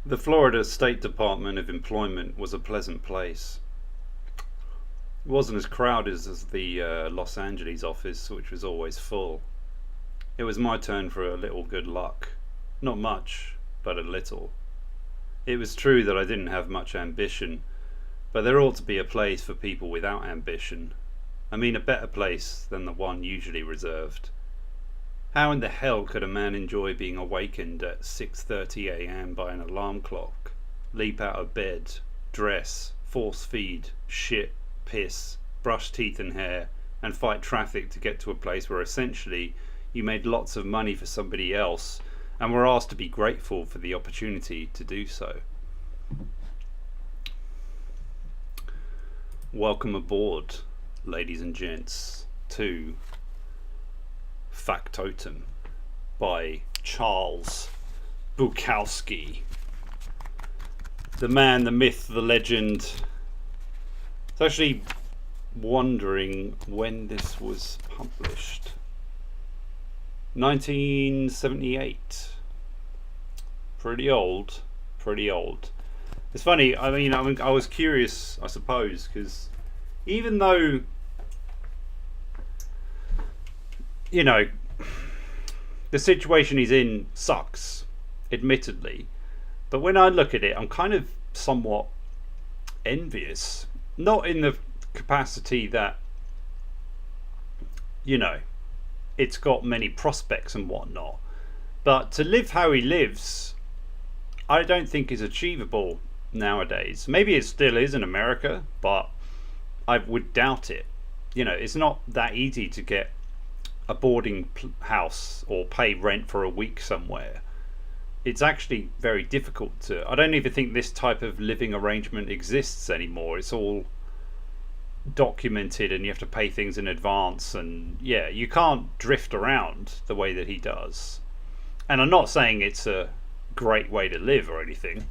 The Florida State Department of Employment was a pleasant place. It wasn't as crowded as the Los Angeles office, which was always full. It was my turn for a little good luck. Not much, but a little. It was true that I didn't have much ambition, but there ought to be a place for people without ambition. I mean, a better place than the one usually reserved. How in the hell could a man enjoy being awakened at 6:30 a.m. by an alarm clock, leap out of bed, dress, force feed, shit, piss, brush teeth and hair, and fight traffic to get to a place where essentially you made lots of money for somebody else and were asked to be grateful for the opportunity to do so? Welcome aboard, ladies and gents, to Factotum by Charles Bukowski. The man, the myth, the legend. It's actually wondering when this was published. 1978. Pretty old. It's funny, I mean, I was curious, I suppose, because even though, you know, the situation he's in sucks, admittedly, but when I look at it, I'm kind of somewhat envious. Not in the capacity that, you know, it's got many prospects and whatnot, but to live how he lives, I don't think is achievable nowadays. Maybe it still is in America, but I would doubt it. You know, it's not that easy to get a boarding house or pay rent for a week somewhere. It's actually very difficult to. I don't even think this type of living arrangement exists anymore. It's all documented and you have to pay things in advance, and yeah, you can't drift around the way that he does. And I'm not saying it's a great way to live or anything,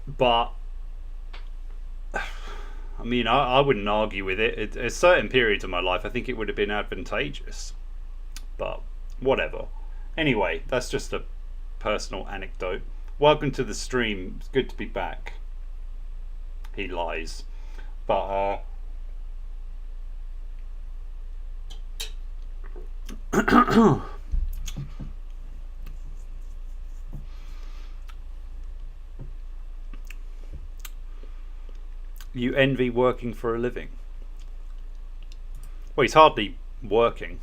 but I mean, I wouldn't argue with it. At certain periods of my life, I think it would have been advantageous, but whatever. Anyway, that's just a personal anecdote. Welcome to the stream. It's good to be back. He lies, but you envy working for a living? Well, he's hardly working,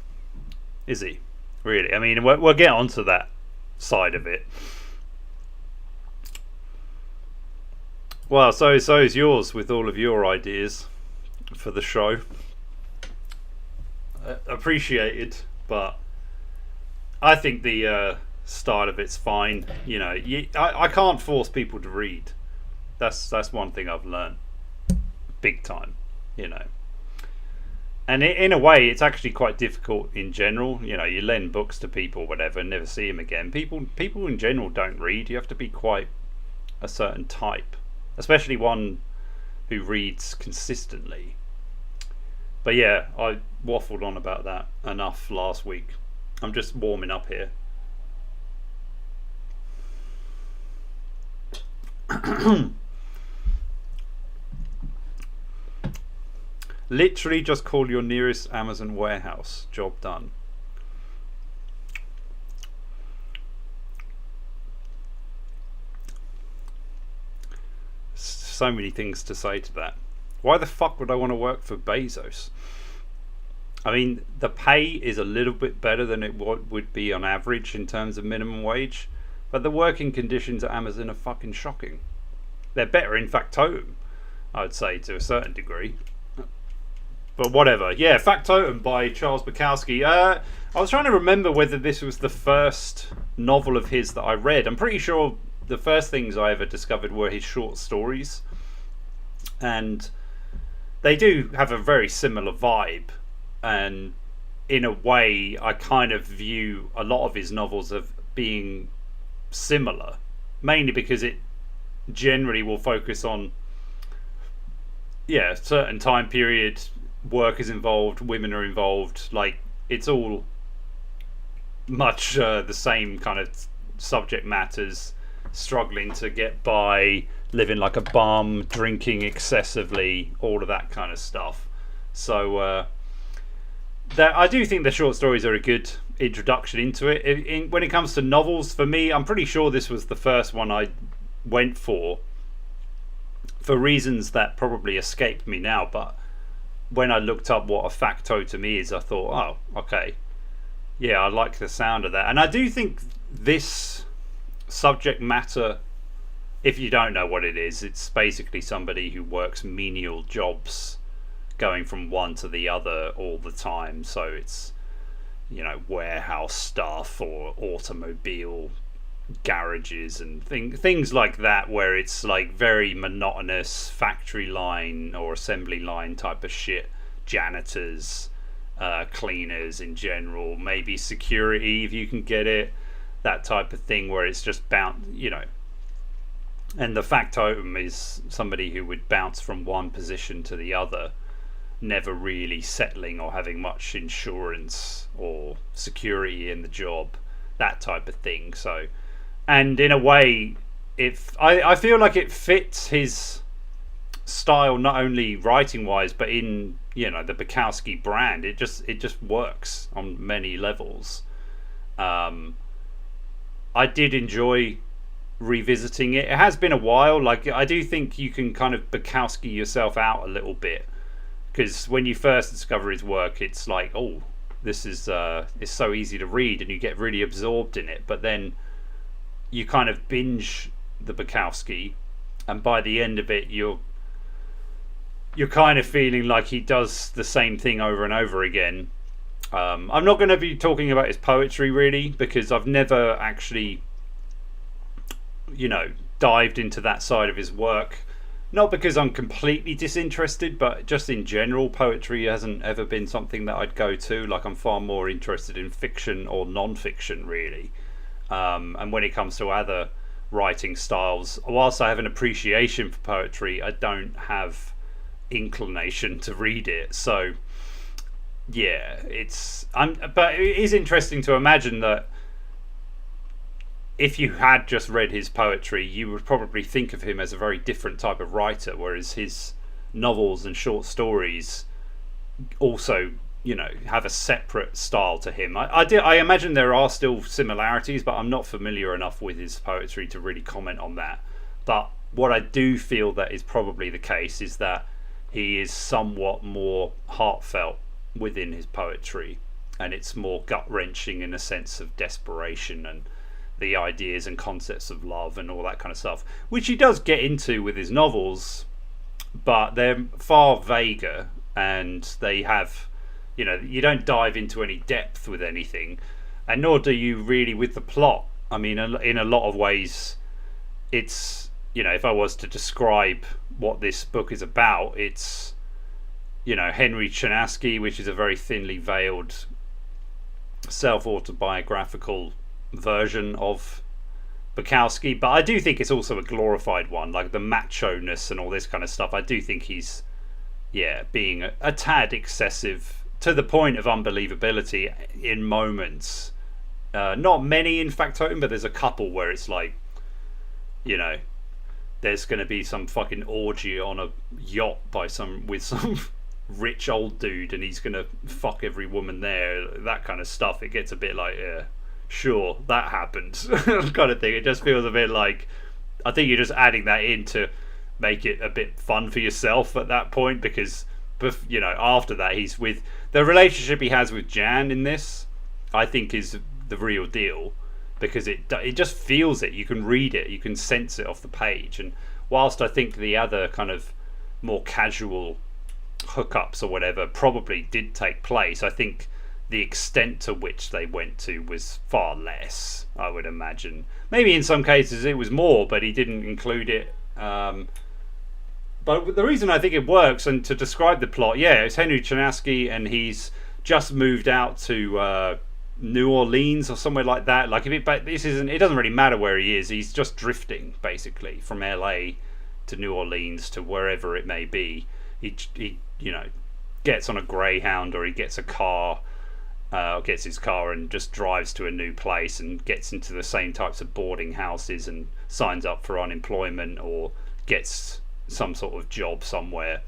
is he? Really? I mean, we'll get onto that side of it. Well, so is yours with all of your ideas for the show. Appreciated, but I think the style of it's fine. You know, I can't force people to read. That's one thing I've learned big time, you know. And in a way, it's actually quite difficult in general. You know, you lend books to people, whatever, and never see them again. People in general don't read. You have to be quite a certain type, especially one who reads consistently. But yeah, I waffled on about that enough last week. I'm just warming up here. Literally just call your nearest Amazon warehouse. Job done. So many things to say to that. Why the fuck would I want to work for Bezos? I mean, the pay is a little bit better than it would be on average in terms of minimum wage, but the working conditions at Amazon are fucking shocking. they're better in Factotum, I would say, to a certain degree. But whatever. Yeah, Factotum by Charles Bukowski. I was trying to remember whether this was the first novel of his that I read. I'm pretty sure the first things I ever discovered were his short stories. And they do have a very similar vibe. And in a way, I kind of view a lot of his novels as being similar. Mainly because it generally will focus on, certain time period, work is involved, women are involved, like it's all much the same kind of subject matters, struggling to get by, living like a bum, drinking excessively, all of that kind of stuff. So I do think the short stories are a good introduction into it. When it comes to novels, for me, I'm pretty sure this was the first one I went for reasons that probably escape me now, but when I looked up what a factotum is, I thought, oh, okay, yeah, I like the sound of that. And I do think this subject matter, if you don't know what it is, it's basically somebody who works menial jobs, going from one to the other all the time. So it's, warehouse staff or automobile garages and things like that, where it's like very monotonous factory line or assembly line type of shit. Janitors, cleaners in general, maybe security if you can get it, that type of thing, where it's just and the factotum is somebody who would bounce from one position to the other, never really settling or having much insurance or security in the job, that type of thing. So, and in a way, I feel like it fits his style, not only writing wise, but in the Bukowski brand. It just works on many levels. I did enjoy revisiting it. It has been a while. Like, I do think you can kind of Bukowski yourself out a little bit, because when you first discover his work, it's like, oh, this is it's so easy to read, and you get really absorbed in it. But then you kind of binge the Bukowski, and by the end of it, you're kind of feeling like he does the same thing over and over again. I'm not going to be talking about his poetry really, because I've never actually dived into that side of his work. Not because I'm completely disinterested, but just in general, poetry hasn't ever been something that I'd go to. Like, I'm far more interested in fiction or non-fiction really. And when it comes to other writing styles, whilst I have an appreciation for poetry, I don't have inclination to read it. So yeah, but it is interesting to imagine that if you had just read his poetry, you would probably think of him as a very different type of writer, whereas his novels and short stories also, have a separate style to him. I imagine there are still similarities, but I'm not familiar enough with his poetry to really comment on that. But what I do feel that is probably the case is that he is somewhat more heartfelt within his poetry, and it's more gut-wrenching in a sense of desperation and the ideas and concepts of love and all that kind of stuff, which he does get into with his novels, but they're far vaguer, and they have, you don't dive into any depth with anything, and nor do you really with the plot. I mean, in a lot of ways, it's, if I was to describe what this book is about, it's, Henry Chinaski, which is a very thinly veiled self-autobiographical version of Bukowski, but I do think it's also a glorified one, like the macho-ness and all this kind of stuff. I do think he's being a tad excessive to the point of unbelievability in moments. Not many in Factotum, but there's a couple where it's like, there's going to be some fucking orgy on a yacht with some rich old dude, and he's going to fuck every woman there, that kind of stuff. It gets a bit like, sure, that happened kind of thing. It just feels a bit like, I think you're just adding that in to make it a bit fun for yourself at that point, because after that, he's with the relationship he has with Jan in this, I think is the real deal, because it just feels it. You can read it, you can sense it off the page, and whilst I think the other kind of more casual hookups or whatever probably did take place, I think the extent to which they went to was far less, I would imagine. Maybe in some cases it was more, but he didn't include it. But the reason I think it works, and to describe the plot, it's Henry Chinaski, and he's just moved out to New Orleans or somewhere like that. Like, it doesn't really matter where he is. He's just drifting basically from LA to New Orleans to wherever it may be. He gets on a Greyhound, or he gets a car, gets his car and just drives to a new place and gets into the same types of boarding houses and signs up for unemployment or gets some sort of job somewhere,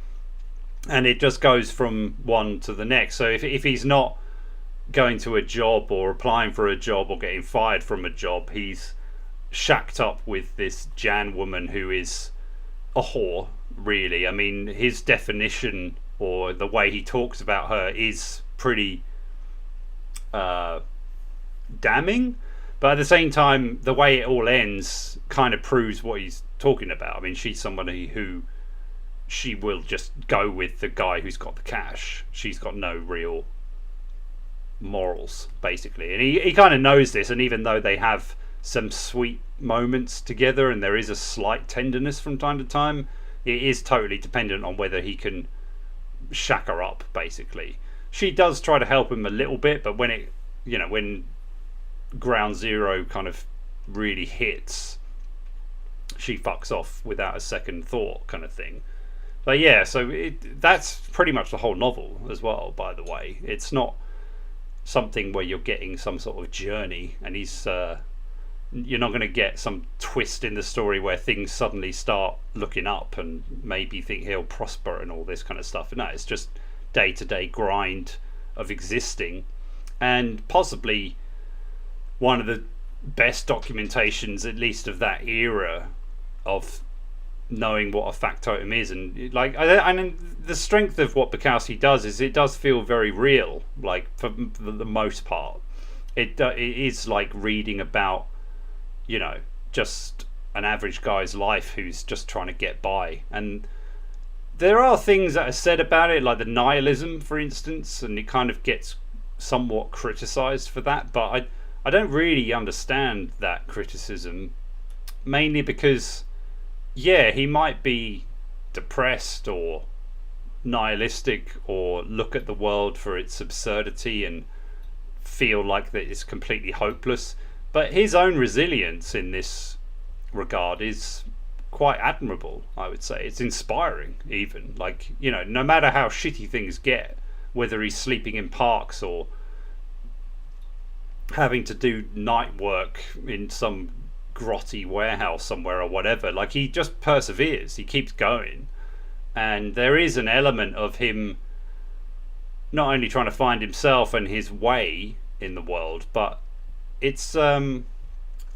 and it just goes from one to the next. So if he's not going to a job or applying for a job or getting fired from a job, he's shacked up with this Jan woman who is a whore, really. I mean, his definition or the way he talks about her is pretty damning, but at the same time the way it all ends kind of proves what he's talking about. I mean, she's somebody who she will just go with the guy who's got the cash. She's got no real morals, basically, and he kind of knows this. And even though they have some sweet moments together and there is a slight tenderness from time to time, it is totally dependent on whether he can shack her up, basically. She does try to help him a little bit, but when when ground zero kind of really hits, she fucks off without a second thought, kind of thing. But so that's pretty much the whole novel as well, by the way. It's not something where you're getting some sort of journey, and you're not going to get some twist in the story where things suddenly start looking up and maybe think he'll prosper and all this kind of stuff. No, it's just day-to-day grind of existing, and possibly one of the best documentations, at least of that era, of knowing what a factotum is. And like, and the strength of what Bukowski does is it does feel very real. Like, for the most part, it is like reading about just an average guy's life who's just trying to get by. And there are things that are said about it, like the nihilism, for instance, and it kind of gets somewhat criticized for that, but I don't really understand that criticism, mainly because he might be depressed or nihilistic or look at the world for its absurdity and feel like that it's completely hopeless, but his own resilience in this regard is quite admirable, I would say. It's inspiring, even. Like, no matter how shitty things get, whether he's sleeping in parks or having to do night work in some grotty warehouse somewhere or whatever, like, he just perseveres, he keeps going. And there is an element of him not only trying to find himself and his way in the world, but it's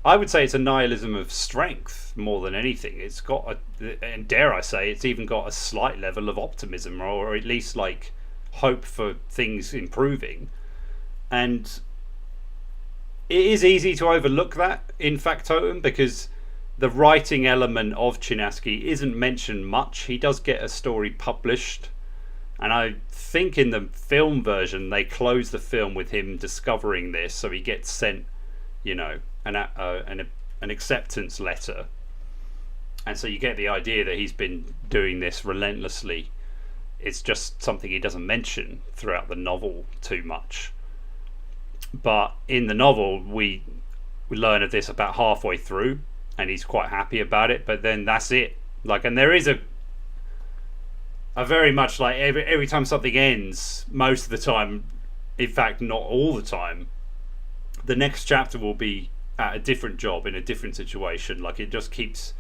I would say it's a nihilism of strength more than anything. It's got and dare I say, it's even got a slight level of optimism, or at least like hope for things improving. And it is easy to overlook that in Factotum, because the writing element of Chinaski isn't mentioned much. He does get a story published, and I think in the film version they close the film with him discovering this, so he gets sent an acceptance letter, and so you get the idea that he's been doing this relentlessly. It's just something he doesn't mention throughout the novel too much, but in the novel we learn of this about halfway through, and he's quite happy about it, but then that's it. Like, and there is a very much like every time something ends, most of the time, in fact not all the time, the next chapter will be at a different job in a different situation. Like, it just keeps,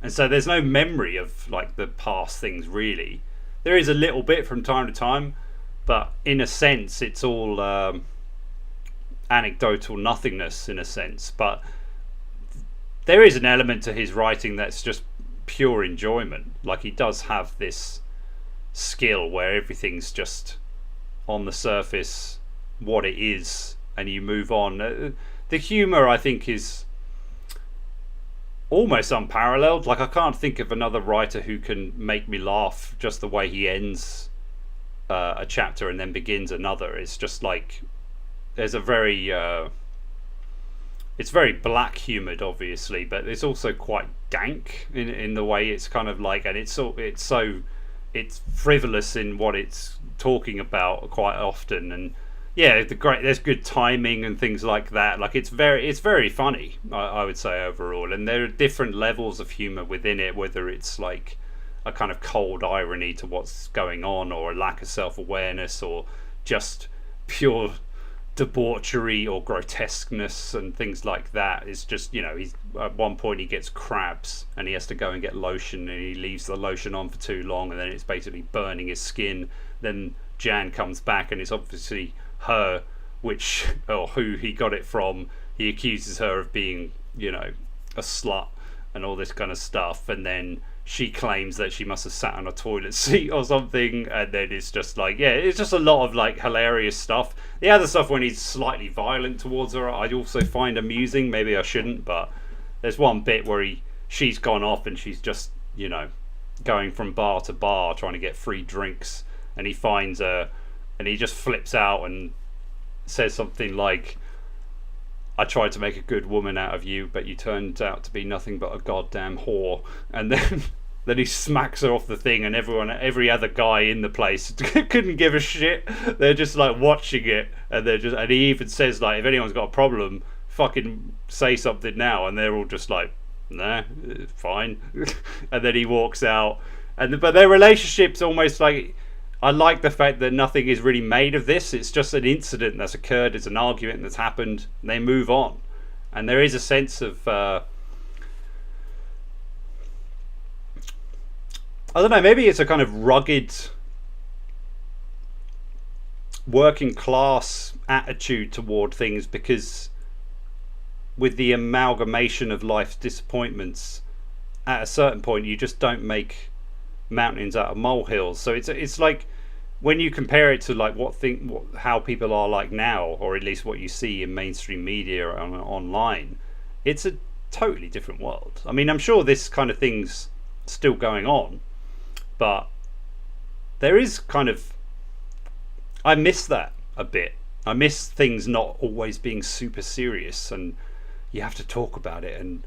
and so there's no memory of like the past things really. There is a little bit from time to time, but in a sense it's all anecdotal nothingness in a sense. But there is an element to his writing that's just pure enjoyment. Like, he does have this skill where everything's just on the surface what it is, and you move on. The humour, I think, is almost unparalleled. Like, I can't think of another writer who can make me laugh just the way he ends a chapter and then begins another. It's just like there's a very it's very black humoured, obviously, but it's also quite dank in the way it's kind of like, and it's frivolous in what it's talking about quite often, and yeah, there's good timing and things like that. Like, it's very funny, I would say, overall, and there are different levels of humour within it, whether it's like a kind of cold irony to what's going on, or a lack of self-awareness, or just pure debauchery or grotesqueness and things like that. It's just, he's at one point he gets crabs and he has to go and get lotion, and he leaves the lotion on for too long, and then it's basically burning his skin. Then Jan comes back and it's obviously her, or who he got it from. He accuses her of being, a slut and all this kind of stuff, and then she claims that she must have sat on a toilet seat or something, and then it's just like, yeah, it's just a lot of like hilarious stuff. The other stuff when he's slightly violent towards her, I also find amusing. Maybe I shouldn't, but there's one bit where she's gone off and she's just, going from bar to bar trying to get free drinks, and he finds her and he just flips out and says something like, I tried to make a good woman out of you, but you turned out to be nothing but a goddamn whore. And then he smacks her off the thing, and every other guy in the place couldn't give a shit. They're just like watching it, and he even says, like, if anyone's got a problem, fucking say something now. And they're all just like, nah, fine. And then he walks out, but their relationship's almost like, I like the fact that nothing is really made of this. It's just an incident that's occurred. It's an argument that's happened. And they move on. And there is a sense of, I don't know, maybe it's a kind of rugged working class attitude toward things, because with the amalgamation of life's disappointments, at a certain point you just don't make mountains out of molehills. So it's like, when you compare it to like how people are like now, or at least what you see in mainstream media or online, it's a totally different world. I mean, I'm sure this kind of thing's still going on, but there is kind of, I miss that a bit. I miss things not always being super serious and you have to talk about it and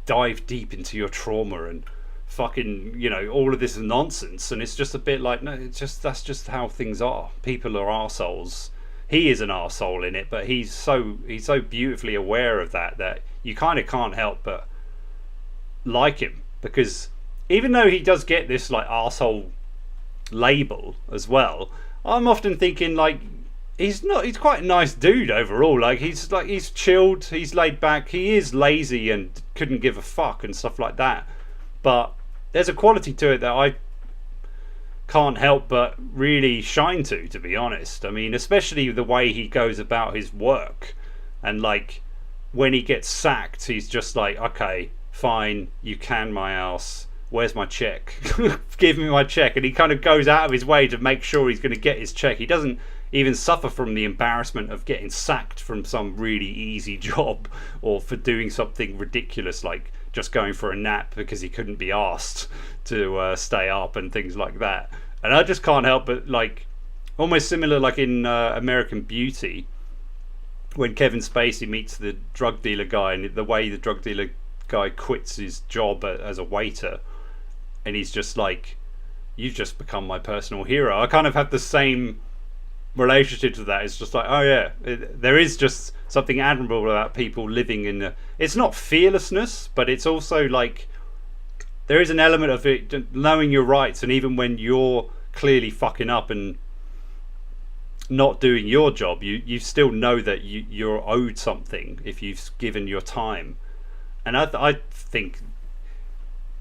dive deep into your trauma and fucking, all of this nonsense. And it's just a bit like, no, that's just how things are. People are arseholes. He is an arsehole in it, but he's so beautifully aware of that you kind of can't help but like him, because even though he does get this like arsehole label as well, I'm often thinking like, he's quite a nice dude overall. Like, he's chilled, he's laid back, he is lazy and couldn't give a fuck and stuff like that, but there's a quality to it that I can't help but really shine to be honest. I mean, especially the way he goes about his work, and like when he gets sacked, he's just like, okay, fine, you can my ass, where's my check? Give me my check. And he kind of goes out of his way to make sure he's going to get his check. He doesn't even suffer from the embarrassment of getting sacked from some really easy job, or for doing something ridiculous like just going for a nap because he couldn't be asked to stay up and things like that. And I just can't help but like, almost similar like in American Beauty, when Kevin Spacey meets the drug dealer guy, and the way the drug dealer guy quits his job as a waiter, and he's just like, you've just become my personal hero. I kind of have the same relationship to that. It's just like, oh yeah, there is just something admirable about people living in it's not fearlessness, but it's also like, there is an element of it, knowing your rights, and even when you're clearly fucking up and not doing your job, you still know that you're owed something if you've given your time. And I think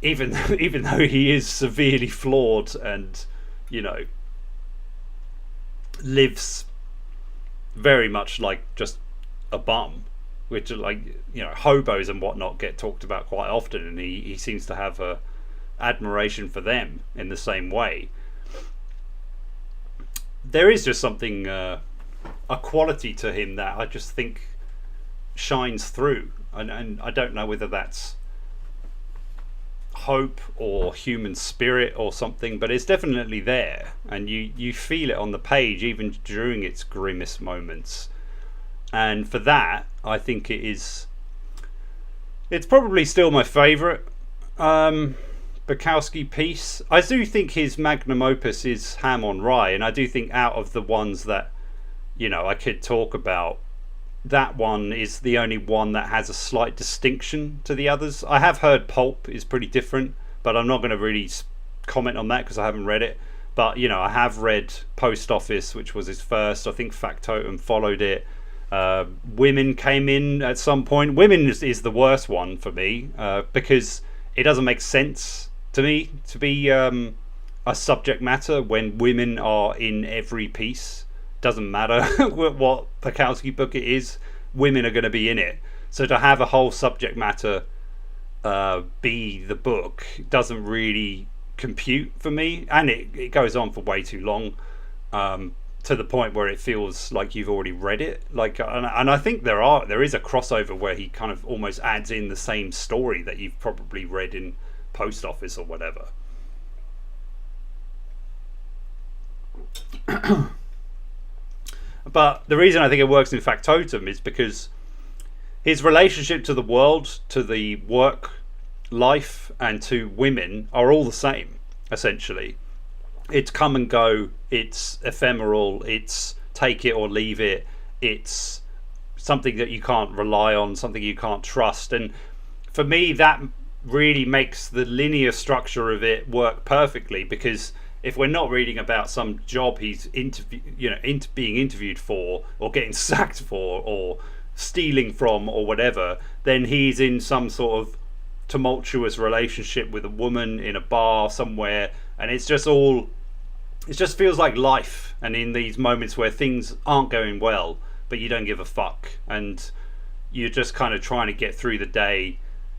even though he is severely flawed and lives very much like just a bum, which are like, hobos and whatnot get talked about quite often, and he seems to have a admiration for them in the same way. There is just something, a quality to him that I just think shines through, and I don't know whether that's hope or human spirit or something, but it's definitely there, and you feel it on the page even during its grimmest moments. And for that, I think it's probably still my favourite Bukowski piece. I do think his magnum opus is Ham on Rye, and I do think out of the ones that I could talk about, that one is the only one that has a slight distinction to the others. I have heard Pulp is pretty different, but I'm not going to really comment on that because I haven't read it. But I have read Post Office, which was his first. I think Factotum followed it. Women came in at some point. Women is the worst one for me because it doesn't make sense to me to be a subject matter when women are in every piece. Doesn't matter what Bukowski book it is, women are going to be in it. So to have a whole subject matter be the book doesn't really compute for me, and it goes on for way too long, to the point where it feels like you've already read it. And I think there is a crossover where he kind of almost adds in the same story that you've probably read in Post Office or whatever. But the reason I think it works in Factotum is because his relationship to the world, to the work life, and to women are all the same, essentially. It's come and go, it's ephemeral, it's take it or leave it, it's something that you can't rely on, something you can't trust. And for me, that really makes the linear structure of it work perfectly, because if we're not reading about some job he's being interviewed for, or getting sacked for, or stealing from, or whatever, then he's in some sort of tumultuous relationship with a woman in a bar somewhere, and it just feels like life. And in these moments where things aren't going well, but you don't give a fuck, and you're just kind of trying to get through the day,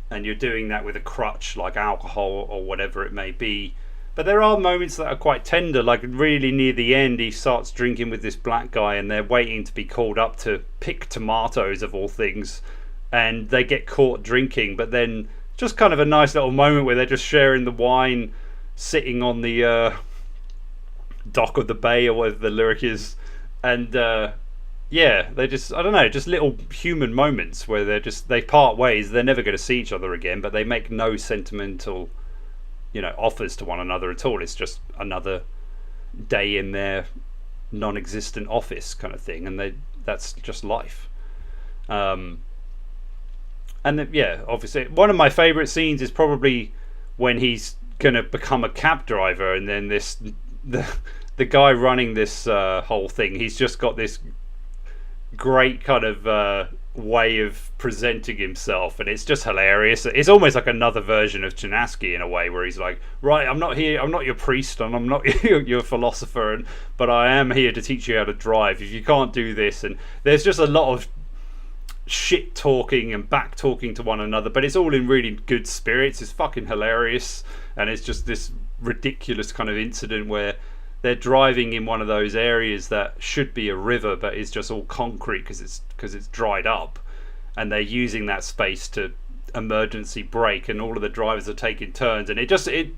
and you're doing that with a crutch like alcohol or whatever it may be. But there are moments that are quite tender, like really near the end he starts drinking with this black guy and they're waiting to be called up to pick tomatoes of all things, and they get caught drinking, but then just kind of a nice little moment where they're just sharing the wine, sitting on the dock of the bay or whatever the lyric is, and they just, I don't know, just little human moments where they part ways. They're never going to see each other again, but they make no sentimental offers to one another at all. It's just another day in their non-existent office kind of thing, and that's just life. Obviously one of my favourite scenes is probably when he's gonna become a cab driver, and then the guy running this whole thing, he's just got this great kind of way of presenting himself, and it's just hilarious. It's almost like another version of Chinaski in a way, where he's like, right, I'm not your priest, and I'm not your philosopher, but I am here to teach you how to drive. If you can't do this, and there's just a lot of shit talking and back talking to one another, but it's all in really good spirits. It's fucking hilarious, and it's just this ridiculous kind of incident where they're driving in one of those areas that should be a river but is just all concrete because it's dried up, and they're using that space to emergency brake, and all of the drivers are taking turns, and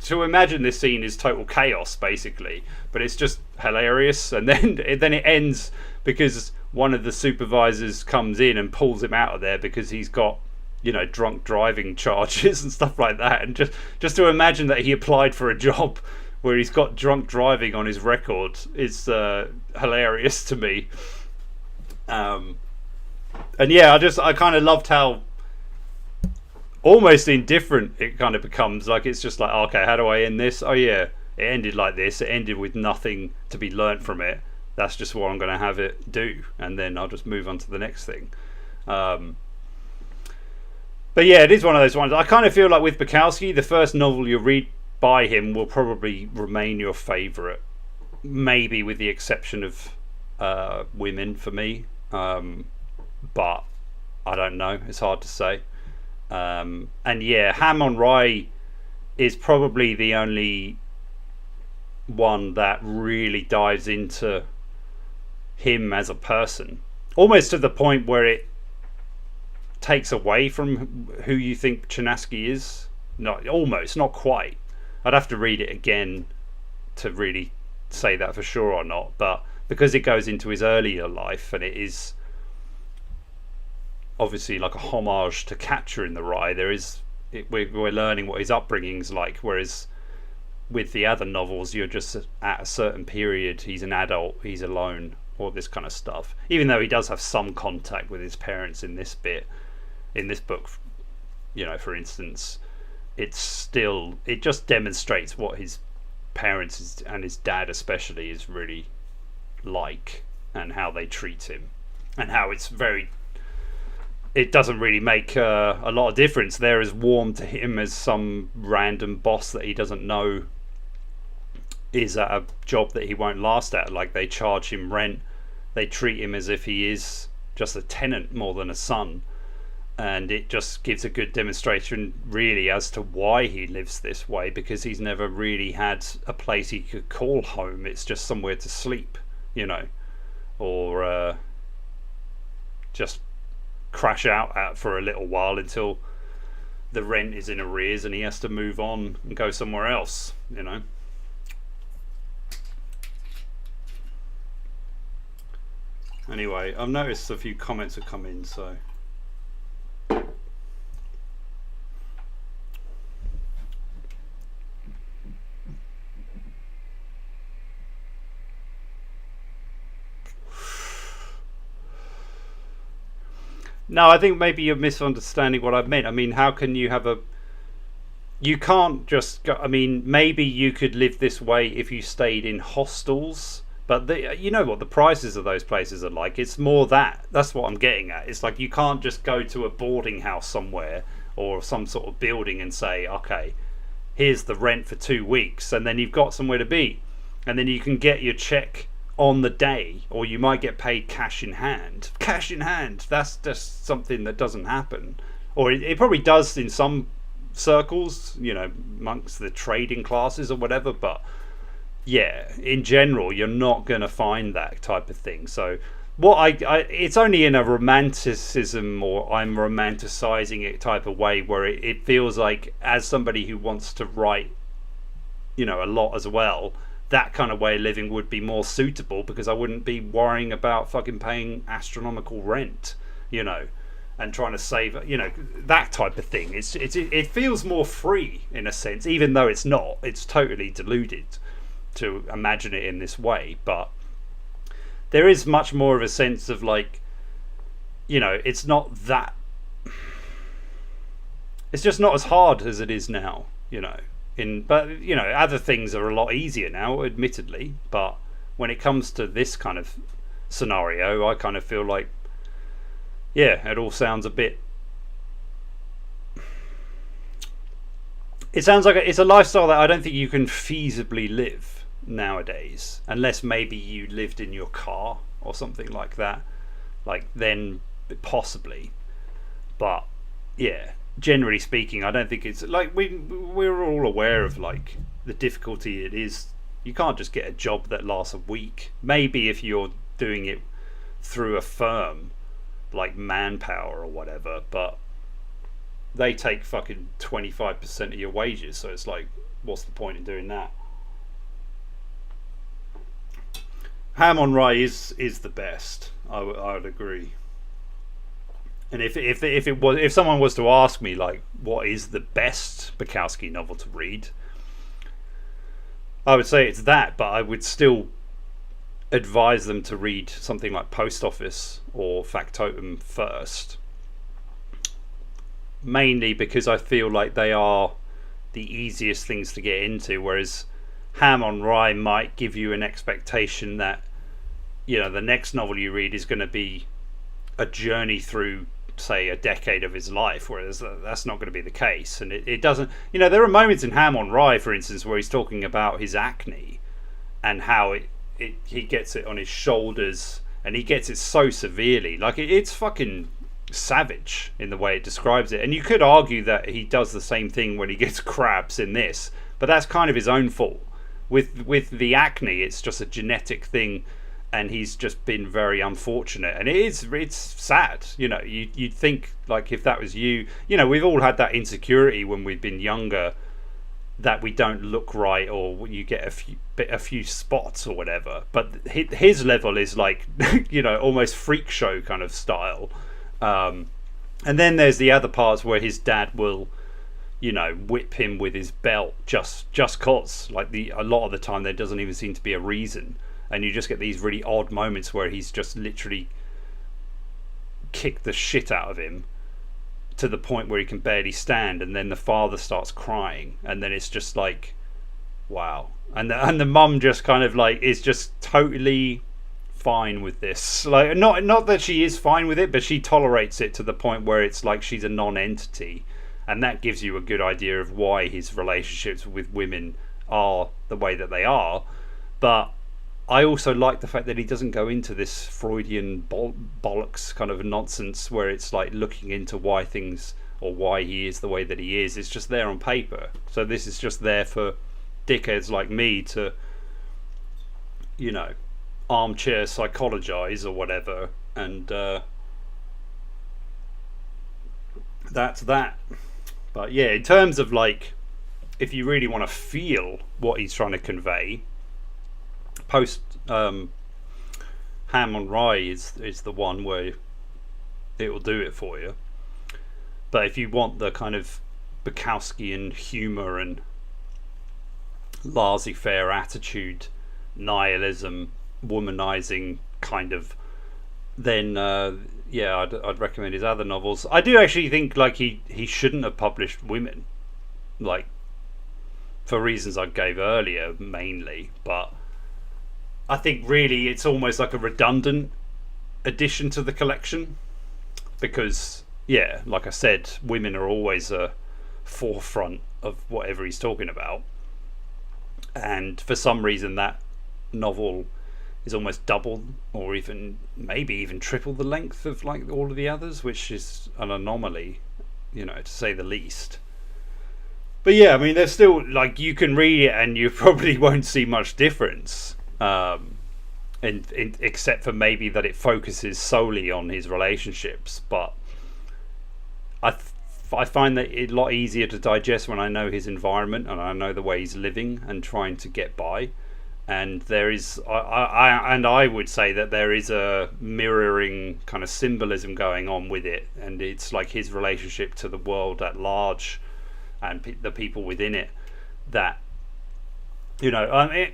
to imagine this scene is total chaos basically, but it's just hilarious. And then it ends because one of the supervisors comes in and pulls him out of there because he's got drunk driving charges and stuff like that, and just to imagine that he applied for a job where he's got drunk driving on his record is hilarious to me. And yeah, I kind of loved how almost indifferent it kind of becomes. Like, it's just like, okay, how do I end this? Oh yeah, it ended like this. It ended with nothing to be learnt from it. That's just what I'm going to have it do, and then I'll just move on to the next thing. But yeah, it is one of those ones. I kind of feel like with Bukowski, the first novel you read by him will probably remain your favourite, maybe with the exception of Women for me, but I don't know, it's hard to say. And yeah, Ham on Rye is probably the only one that really dives into him as a person, almost to the point where it takes away from who you think Chinaski is. not quite. I'd have to read it again to really say that for sure or not, but because it goes into his earlier life and it is obviously like a homage to Catcher in the Rye, we're learning what his upbringing's like, whereas with the other novels you're just at a certain period, he's an adult, he's alone, all this kind of stuff, even though he does have some contact with his parents in this book, for instance. It just demonstrates what his parents and his dad especially is really like, and how they treat him, and how it doesn't really make a lot of difference. They're as warm to him as some random boss that he doesn't know is at a job that he won't last at. Like, they charge him rent, they treat him as if he is just a tenant more than a son, and it just gives a good demonstration really as to why he lives this way, because he's never really had a place he could call home. It's just somewhere to sleep, or just crash out at for a little while until the rent is in arrears and he has to move on and go somewhere else. Anyway, I've noticed a few comments have come in, so no, I think maybe you're misunderstanding what I meant. I mean, how can you you can't just go, I mean, maybe you could live this way if you stayed in hostels, but you know what the prices of those places are like. It's more that's what I'm getting at. It's like, you can't just go to a boarding house somewhere or some sort of building and say, okay, here's the rent for 2 weeks, and then you've got somewhere to be, and then you can get your check on the day, or you might get paid cash in hand. That's just something that doesn't happen, or it probably does in some circles, amongst the trading classes or whatever, but yeah, in general you're not going to find that type of thing. So it's only in a romanticism, or I'm romanticizing it type of way, where it feels like, as somebody who wants to write a lot as well, that kind of way of living would be more suitable, because I wouldn't be worrying about fucking paying astronomical rent, and trying to save, that type of thing. It feels more free in a sense, even though it's not. It's totally deluded to imagine it in this way, but there is much more of a sense of like, it's not that, it's just not as hard as it is now, but other things are a lot easier now, admittedly, but when it comes to this kind of scenario, I kind of feel like, yeah, it all sounds a bit, it sounds like it's a lifestyle that I don't think you can feasibly live nowadays, unless maybe you lived in your car or something like that, like then possibly. But yeah, generally speaking, I don't think it's like, we're all aware of like the difficulty it is. You can't just get a job that lasts a week. Maybe if you're doing it through a firm like Manpower or whatever, but they take fucking 25% of your wages, so it's like, what's the point in doing that? Ham on Rye is the best. I would agree. And if someone was to ask me like, what is the best Bukowski novel to read, I would say it's that, but I would still advise them to read something like Post Office or Factotum first, mainly because I feel like they are the easiest things to get into, whereas Ham on Rye might give you an expectation that the next novel you read is going to be a journey through, say, a decade of his life, whereas that's not going to be the case. And it doesn't, there are moments in Ham on Rye, for instance, where he's talking about his acne and how he gets it on his shoulders, and he gets it so severely, like it's fucking savage in the way it describes it. And you could argue that he does the same thing when he gets crabs in this, but that's kind of his own fault. With the acne, it's just a genetic thing, and he's just been very unfortunate, and it's sad. You'd think, like, if that was you, we've all had that insecurity when we've been younger, that we don't look right, or you get a few spots or whatever. But his level is like almost freak show kind of style. And then there's the other parts where his dad will whip him with his belt just cause, like, a lot of the time there doesn't even seem to be a reason, and you just get these really odd moments where he's just literally kicked the shit out of him to the point where he can barely stand, and then the father starts crying, and then it's just like, wow. And the mum just kind of like is just totally fine with this, like, not that she is fine with it, but she tolerates it to the point where it's like she's a non-entity. And that gives you a good idea of why his relationships with women are the way that they are. But I also like the fact that he doesn't go into this Freudian bollocks kind of nonsense where it's like looking into why things, or why he is the way that he is. It's just there on paper. So this is just there for dickheads like me to, armchair psychologize or whatever. And that's that. But yeah, in terms of, like, if you really want to feel what he's trying to convey, post Ham on Rye is the one where it will do it for you. But if you want the kind of Bukowskian humour and laissez-faire attitude, nihilism, womanizing kind of, then I'd recommend his other novels. I do actually think, like, he shouldn't have published women, like, for reasons I gave earlier mainly, but I think really it's almost like a redundant addition to the collection, because like I said, women are always a forefront of whatever he's talking about, and for some reason that novel is almost double, or even maybe even triple the length of, like, all of the others, which is an anomaly, to say the least. But yeah, I mean, there's still, like, you can read it and you probably won't see much difference, except for maybe that it focuses solely on his relationships. But I find that it's a lot easier to digest when I know his environment and I know the way he's living and trying to get by. And there is, I would say that there is a mirroring kind of symbolism going on with it, and it's like his relationship to the world at large and the people within it that, I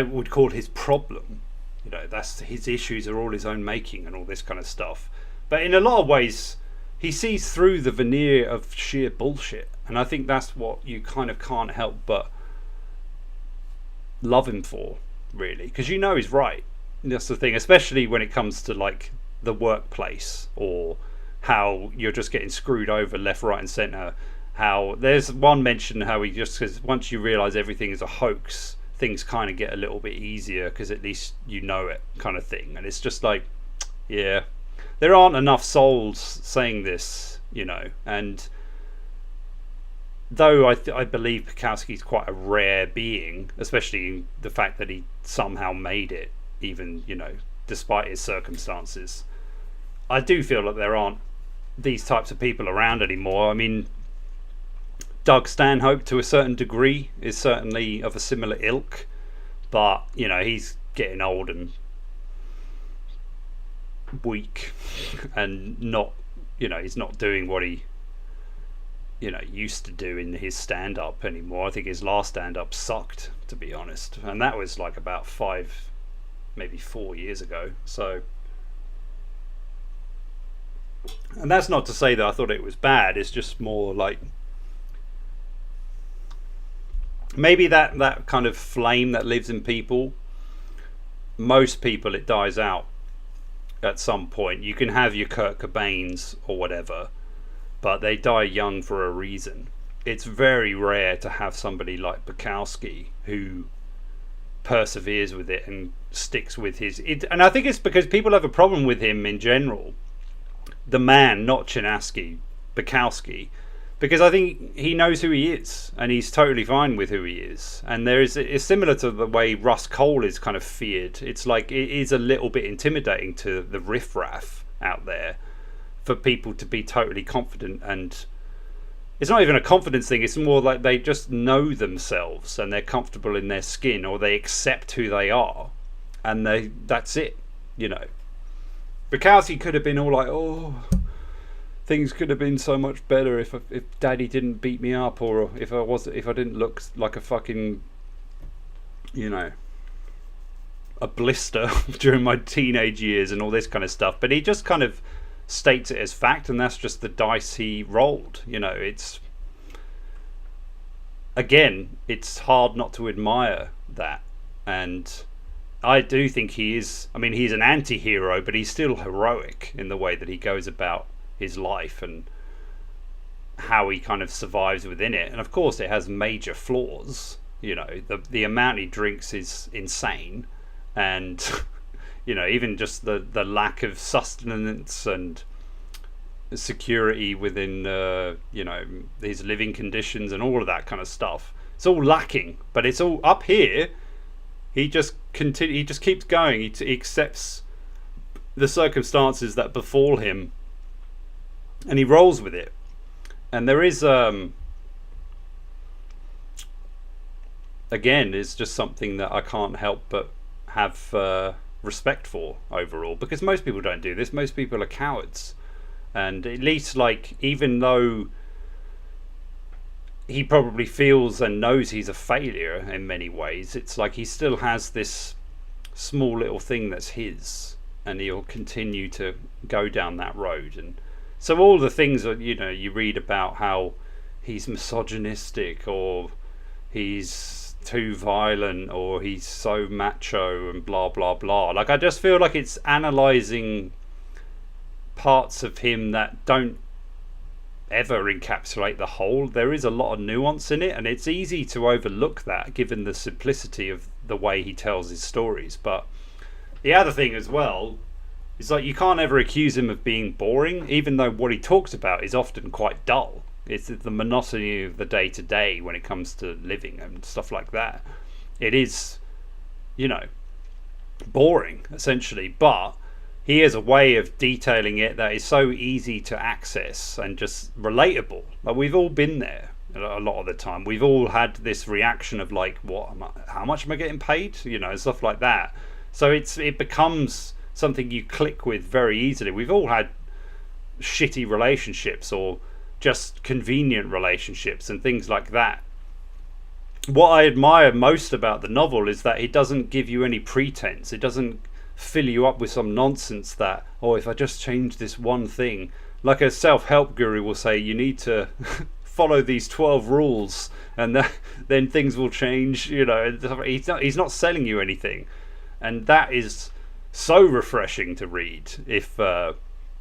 would call his problem. That's his issues are all his own making and all this kind of stuff. But in a lot of ways, he sees through the veneer of sheer bullshit, and I think that's what you kind of can't help but love him for, really, because he's right. That's the thing, especially when it comes to, like, the workplace, or how you're just getting screwed over left, right and centre. How there's one mention how he just says once you realise everything is a hoax, things kind of get a little bit easier because at least it kind of thing. And it's just like, yeah, there aren't enough souls saying this, and though I believe Bukowski's quite a rare being, especially the fact that he somehow made it, even, despite his circumstances, I do feel that there aren't these types of people around anymore. I mean, Doug Stanhope, to a certain degree, is certainly of a similar ilk, but, he's getting old and weak and not, he's not doing what he used to do in his stand-up anymore. I think his last stand-up sucked, to be honest, and that was like about 5, maybe 4 years ago. So, and that's not to say that I thought it was bad. It's just more like maybe that kind of flame that lives in people. Most people, it dies out at some point. You can have your Kurt Cobains or whatever, but they die young for a reason. It's very rare to have somebody like Bukowski who perseveres with it and sticks with and I think it's because people have a problem with him in general. The man, not Chinaski, Bukowski, because I think he knows who he is, and he's totally fine with who he is. And it's similar to the way Russ Cole is kind of feared. It's like it is a little bit intimidating to the riffraff out there for people to be totally confident, and it's not even a confidence thing. It's more like they just know themselves and they're comfortable in their skin, or they accept who they are, and that's it. Bukowski could have been all like, oh, things could have been so much better if Daddy didn't beat me up, or if I didn't look like a fucking, a blister during my teenage years and all this kind of stuff. But he just kind of states it as fact, and that's just the dice he rolled. It's hard not to admire that, and I do think he is. I mean, he's an anti-hero, but he's still heroic in the way that he goes about his life and how he kind of survives within it. And of course it has major flaws. The amount he drinks is insane, and even just the lack of sustenance and security within his living conditions and all of that kind of stuff, it's all lacking. But it's all up here. He just keeps going. He accepts the circumstances that befall him, and he rolls with it. And there is again, it's just something that I can't help but have respect for overall, because most people don't do this. Most people are cowards, and at least, like, even though he probably feels and knows he's a failure in many ways, it's like he still has this small little thing that's his, and he'll continue to go down that road. And so all the things that you read about, how he's misogynistic, or he's too violent, or he's so macho, and blah blah blah, like, I just feel like it's analysing parts of him that don't ever encapsulate the whole. There is a lot of nuance in it, and it's easy to overlook that given the simplicity of the way he tells his stories. But the other thing as well is, like, you can't ever accuse him of being boring, even though what he talks about is often quite dull. It's the monotony of the day to day when it comes to living and stuff like that. It is, boring essentially, but he has a way of detailing it that is so easy to access and just relatable. Like, we've all been there a lot of the time. We've all had this reaction of like, how much am I getting paid? And stuff like that. So it becomes something you click with very easily. We've all had shitty relationships, or just convenient relationships and things like that. What I admire most about the novel is that it doesn't give you any pretense. It doesn't fill you up with some nonsense that, if I just change this one thing, like a self-help guru will say, you need to follow these 12 rules and then things will change. He's not selling you anything, and that is so refreshing to read if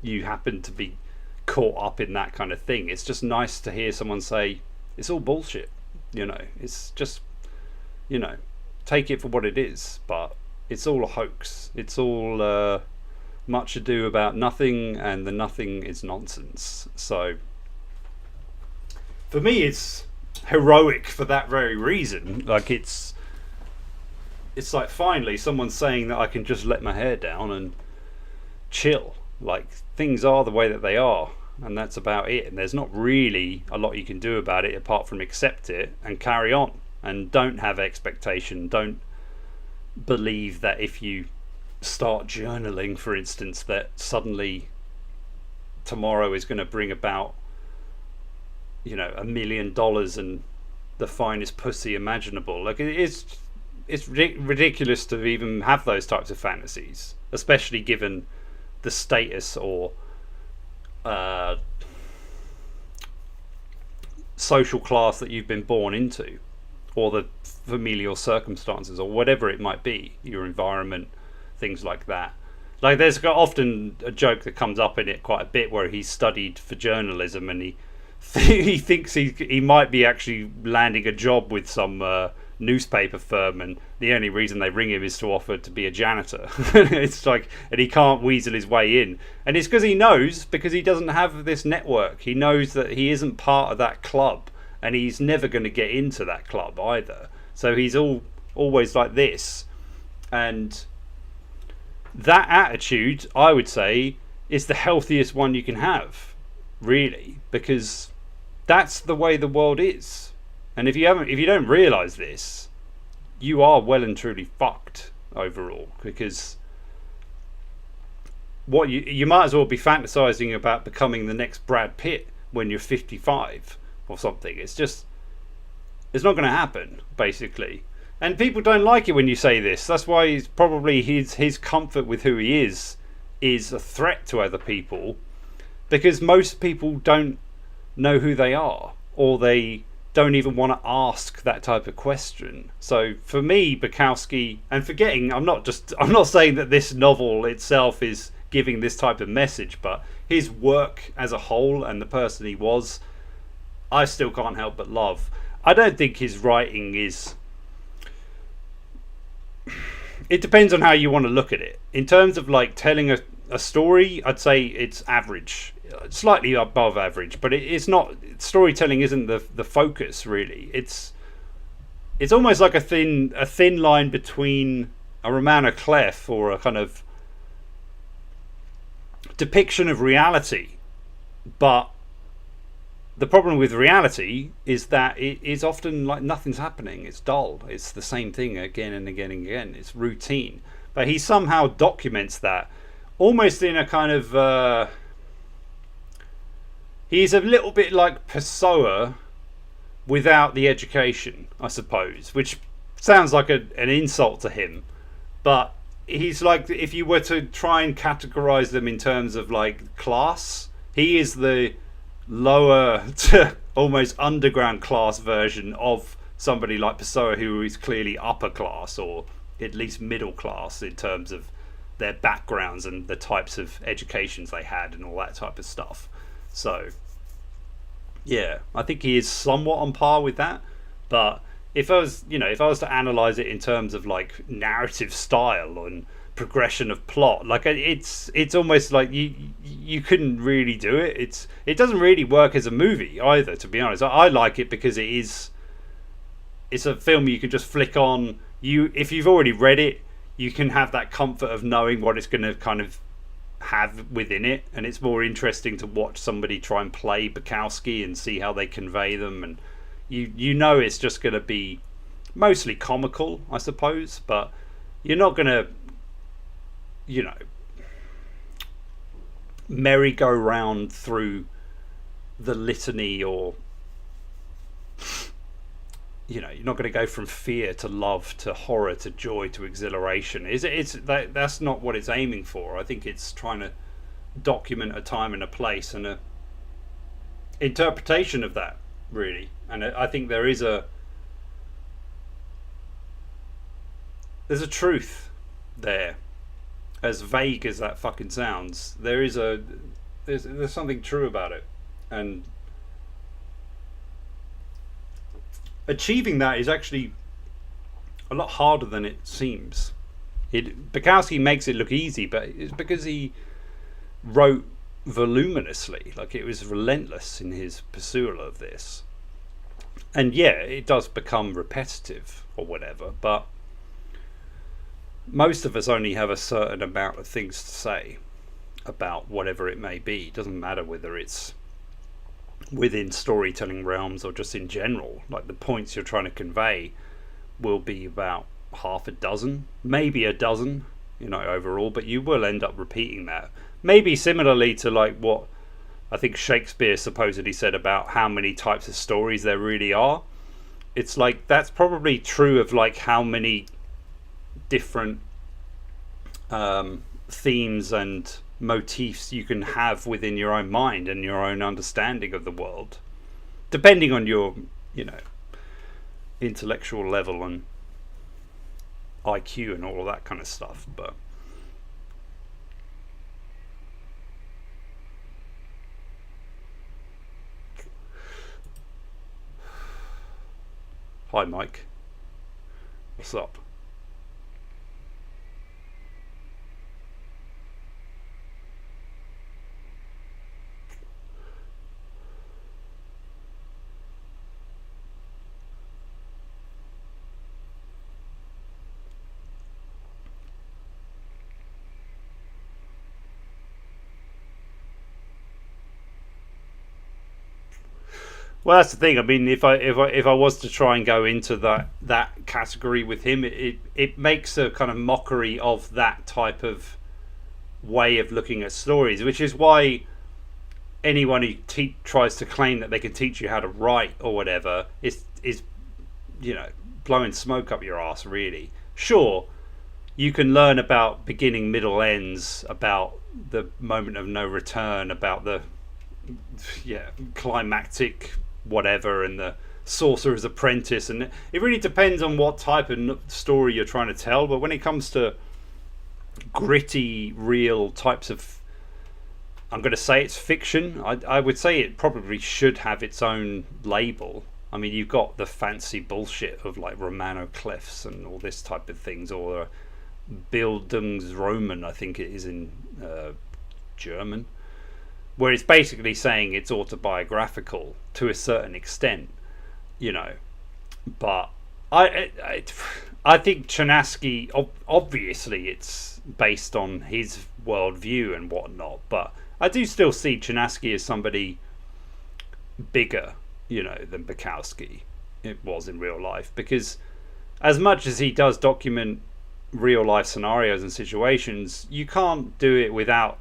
you happen to be caught up in that kind of thing. It's just nice to hear someone say it's all bullshit. It's just, take it for what it is, but it's all a hoax. It's all much ado about nothing, and the nothing is nonsense. So for me, it's heroic for that very reason. Like, it's like, finally someone's saying that I can just let my hair down and chill. Like, things are the way that they are, and that's about it. And there's not really a lot you can do about it apart from accept it and carry on, and don't have expectation. Don't believe that if you start journaling, for instance, that suddenly tomorrow is going to bring about $1 million and the finest pussy imaginable. Like, it's ridiculous to even have those types of fantasies, especially given the status or social class that you've been born into, or the familial circumstances, or whatever it might be, your environment, things like that. Like, there's often a joke that comes up in it quite a bit where he studied for journalism, and he thinks he might be actually landing a job with some newspaper firm, and the only reason they ring him is to offer to be a janitor. It's like, and he can't weasel his way in, and it's because he doesn't have this network. He knows that he isn't part of that club, and he's never going to get into that club either. So he's always like this, and that attitude, I would say, is the healthiest one you can have, really, because that's the way the world is. And if you don't realise this, you are well and truly fucked overall, because what you might as well be fantasising about becoming the next Brad Pitt when you're 55 or something. It's not going to happen, basically. And people don't like it when you say this. That's why he's probably his comfort with who he is a threat to other people, because most people don't know who they are, or they don't even want to ask that type of question. So for me, Bukowski, and forgetting, I'm not saying that this novel itself is giving this type of message, but his work as a whole and the person he was, I still can't help but love. I don't think his writing is... It depends on how you want to look at it. In terms of like telling a story, I'd say it's average, slightly above average, but it's not. Storytelling isn't the focus, really. It's almost like a thin line between a roman à clef, or a kind of depiction of reality. But the problem with reality is that it is often like nothing's happening. It's dull. It's the same thing again and again and again. It's routine. But he somehow documents that almost in a kind of... he's a little bit like Pessoa without the education, I suppose, which sounds like an insult to him. But he's like, if you were to try and categorize them in terms of like class, he is the lower to almost underground class version of somebody like Pessoa, who is clearly upper class, or at least middle class in terms of their backgrounds and the types of educations they had and all that type of stuff. So yeah, I think he is somewhat on par with that. But if I was to analyze it in terms of like narrative style and progression of plot, like it's almost like you couldn't really do it. It doesn't really work as a movie either, to be honest. I like it because it's a film you can just flick on. If you've already read it, you can have that comfort of knowing what it's going to kind of have within it, and it's more interesting to watch somebody try and play Bukowski and see how they convey them, and you know it's just going to be mostly comical, I suppose, but you're not going to merry-go-round through the litany, or you're not going to go from fear to love to horror to joy to exhilaration. That's not what it's aiming for. I think it's trying to document a time and a place and a interpretation of that, really. And I think there's a truth there, as vague as that fucking sounds. There's something true about it, and achieving that is actually a lot harder than it seems. Bukowski makes it look easy, but it's because he wrote voluminously. Like, it was relentless in his pursuit of this. And yeah, it does become repetitive or whatever, but most of us only have a certain amount of things to say about whatever it may be. It doesn't matter whether it's within storytelling realms or just in general. Like, the points you're trying to convey will be about half a dozen, maybe a dozen, overall, but you will end up repeating that. Maybe similarly to like what I think Shakespeare supposedly said about how many types of stories there really are. It's like, that's probably true of like how many different themes and motifs you can have within your own mind and your own understanding of the world, depending on your intellectual level and IQ and all of that kind of stuff. But hi, Mike. What's up? Well, that's the thing. I mean, if I was to try and go into that category with him, it makes a kind of mockery of that type of way of looking at stories, which is why anyone who tries to claim that they can teach you how to write or whatever is blowing smoke up your ass. Really, sure, you can learn about beginning, middle, ends, about the moment of no return, about the climactic whatever, and the sorcerer's apprentice, and it really depends on what type of story you're trying to tell. But when it comes to gritty, real types of, I'm going to say it's fiction. I would say it probably should have its own label. I mean, you've got the fancy bullshit of like Romano Cliffs and all this type of things, or Bildungsroman, I think it is in German, where it's basically saying it's autobiographical to a certain extent, But I think Chernasky, obviously, it's based on his worldview and whatnot, but I do still see Chernasky as somebody bigger, than Bukowski it was in real life, because as much as he does document real life scenarios and situations, you can't do it without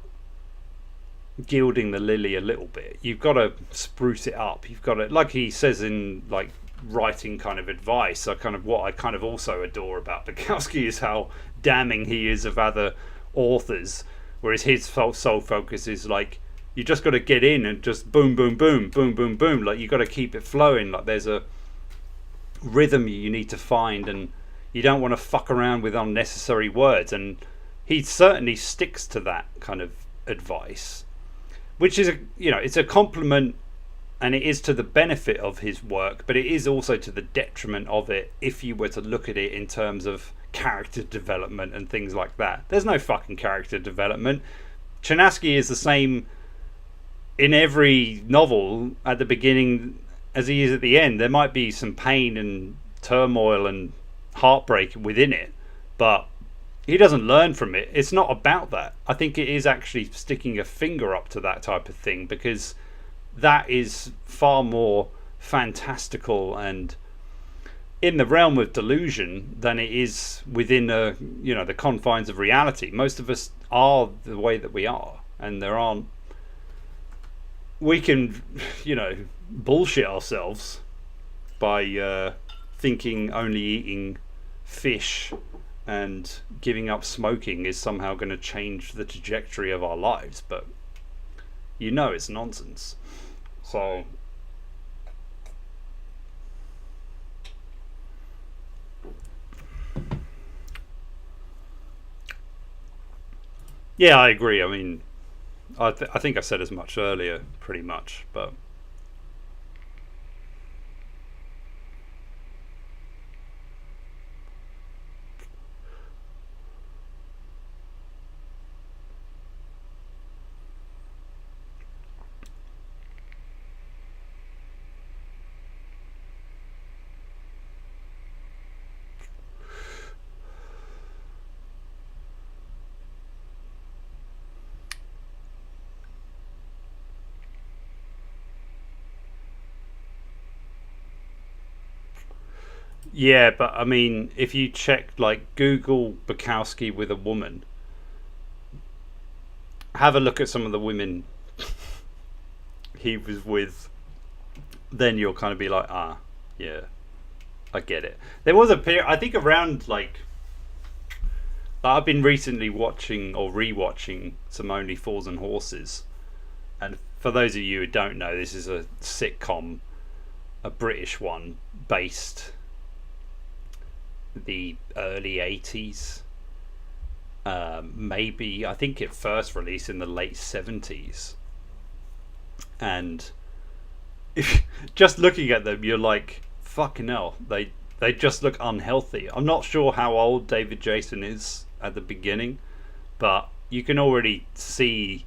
gilding the lily a little bit. You've got to spruce it up. You've got to, like he says in like writing kind of advice, what I kind of also adore about Bukowski is how damning he is of other authors, whereas his sole focus is like, you just got to get in and just boom boom boom boom boom boom, like you got to keep it flowing, like there's a rhythm you need to find, and you don't want to fuck around with unnecessary words, and he certainly sticks to that kind of advice, which is it's a compliment, and it is to the benefit of his work, but it is also to the detriment of it if you were to look at it in terms of character development and things like that. There's no fucking character development. Chernasky is the same in every novel at the beginning as he is at the end. There might be some pain and turmoil and heartbreak within it, but he doesn't learn from it. It's not about that. I think it is actually sticking a finger up to that type of thing, because that is far more fantastical and in the realm of delusion than it is within the confines of reality. Most of us are the way that we are, and we can bullshit ourselves by thinking only eating fish and giving up smoking is somehow going to change the trajectory of our lives, but it's nonsense. So yeah, I agree. I mean, I think I said as much earlier, pretty much, but yeah, but I mean, if you check, like, Google Bukowski with a woman, have a look at some of the women he was with, then you'll kind of be like, yeah, I get it. There was a period, I think, around like I've been recently watching or rewatching some Only Fools and Horses, and for those of you who don't know, this is a sitcom, a British one, based the early 80s, maybe I think it first released in the late 70s, and if, just looking at them, you're like, fucking hell, they They just look unhealthy. I'm not sure how old David Jason is at the beginning, but you can already see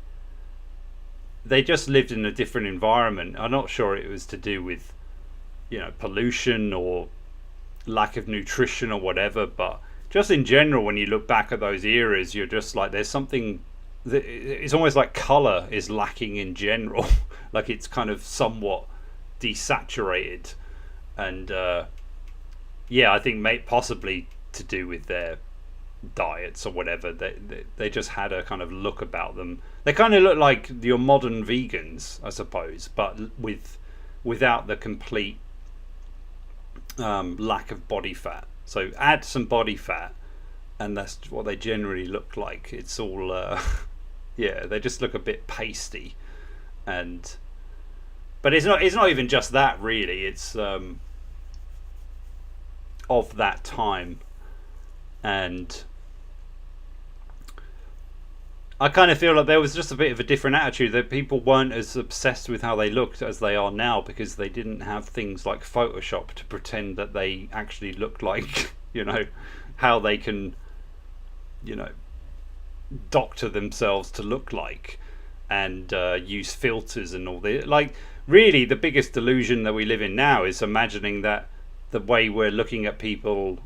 they just lived in a different environment. I'm not sure it was to do with, pollution or lack of nutrition or whatever, but just in general, when you look back at those eras, you're just like, there's something. It's almost like color is lacking in general. Like it's kind of somewhat desaturated, and I think possibly to do with their diets or whatever. They just had a kind of look about them. They kind of look like your modern vegans, I suppose, but without the complete lack of body fat. So add some body fat, and that's what they generally look like. It's all they just look a bit pasty, but it's not even just that, really. It's of that time, and I kind of feel like there was just a bit of a different attitude, that people weren't as obsessed with how they looked as they are now, because they didn't have things like Photoshop to pretend that they actually looked like, how they can, doctor themselves to look like, and use filters and all this. Like, really, the biggest delusion that we live in now is imagining that the way we're looking at people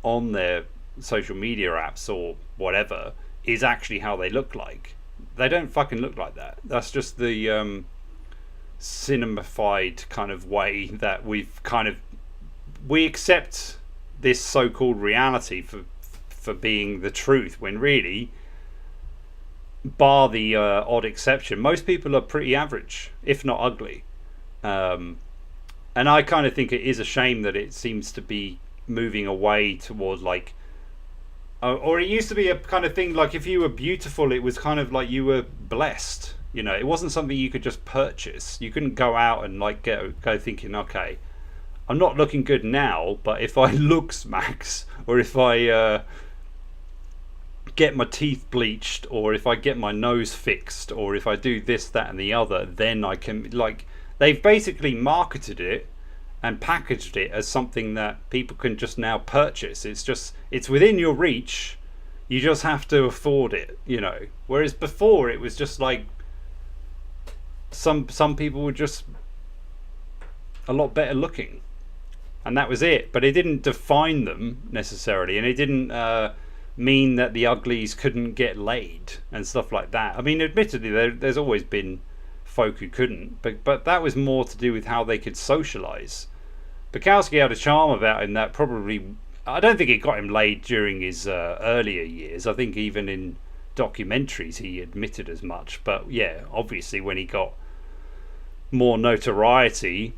on their social media apps or whatever is actually how they look like. They don't fucking look like that. That's just the cinemified kind of way that we accept this so-called reality for being the truth, when really, bar the odd exception, most people are pretty average, if not ugly. And I kind of think it is a shame that it seems to be moving away towards like, or it used to be a kind of thing like, if you were beautiful, it was kind of like you were blessed. It wasn't something you could just purchase. You couldn't go out and like go thinking, okay, I'm not looking good now, but if I look smacks, or if I get my teeth bleached, or if I get my nose fixed, or if I do this, that, and the other, then I can, like, they've basically marketed it and packaged it as something that people can just now purchase. It's within your reach. You just have to afford it, Whereas before it was just like some people were just a lot better looking, and that was it. But it didn't define them necessarily, and it didn't mean that the uglies couldn't get laid and stuff like that. I mean, admittedly, there's always been folk who couldn't, but that was more to do with how they could socialize. Bukowski had a charm about him that probably, I don't think it got him laid during his earlier years. I think even in documentaries he admitted as much. But yeah, obviously when he got more notoriety,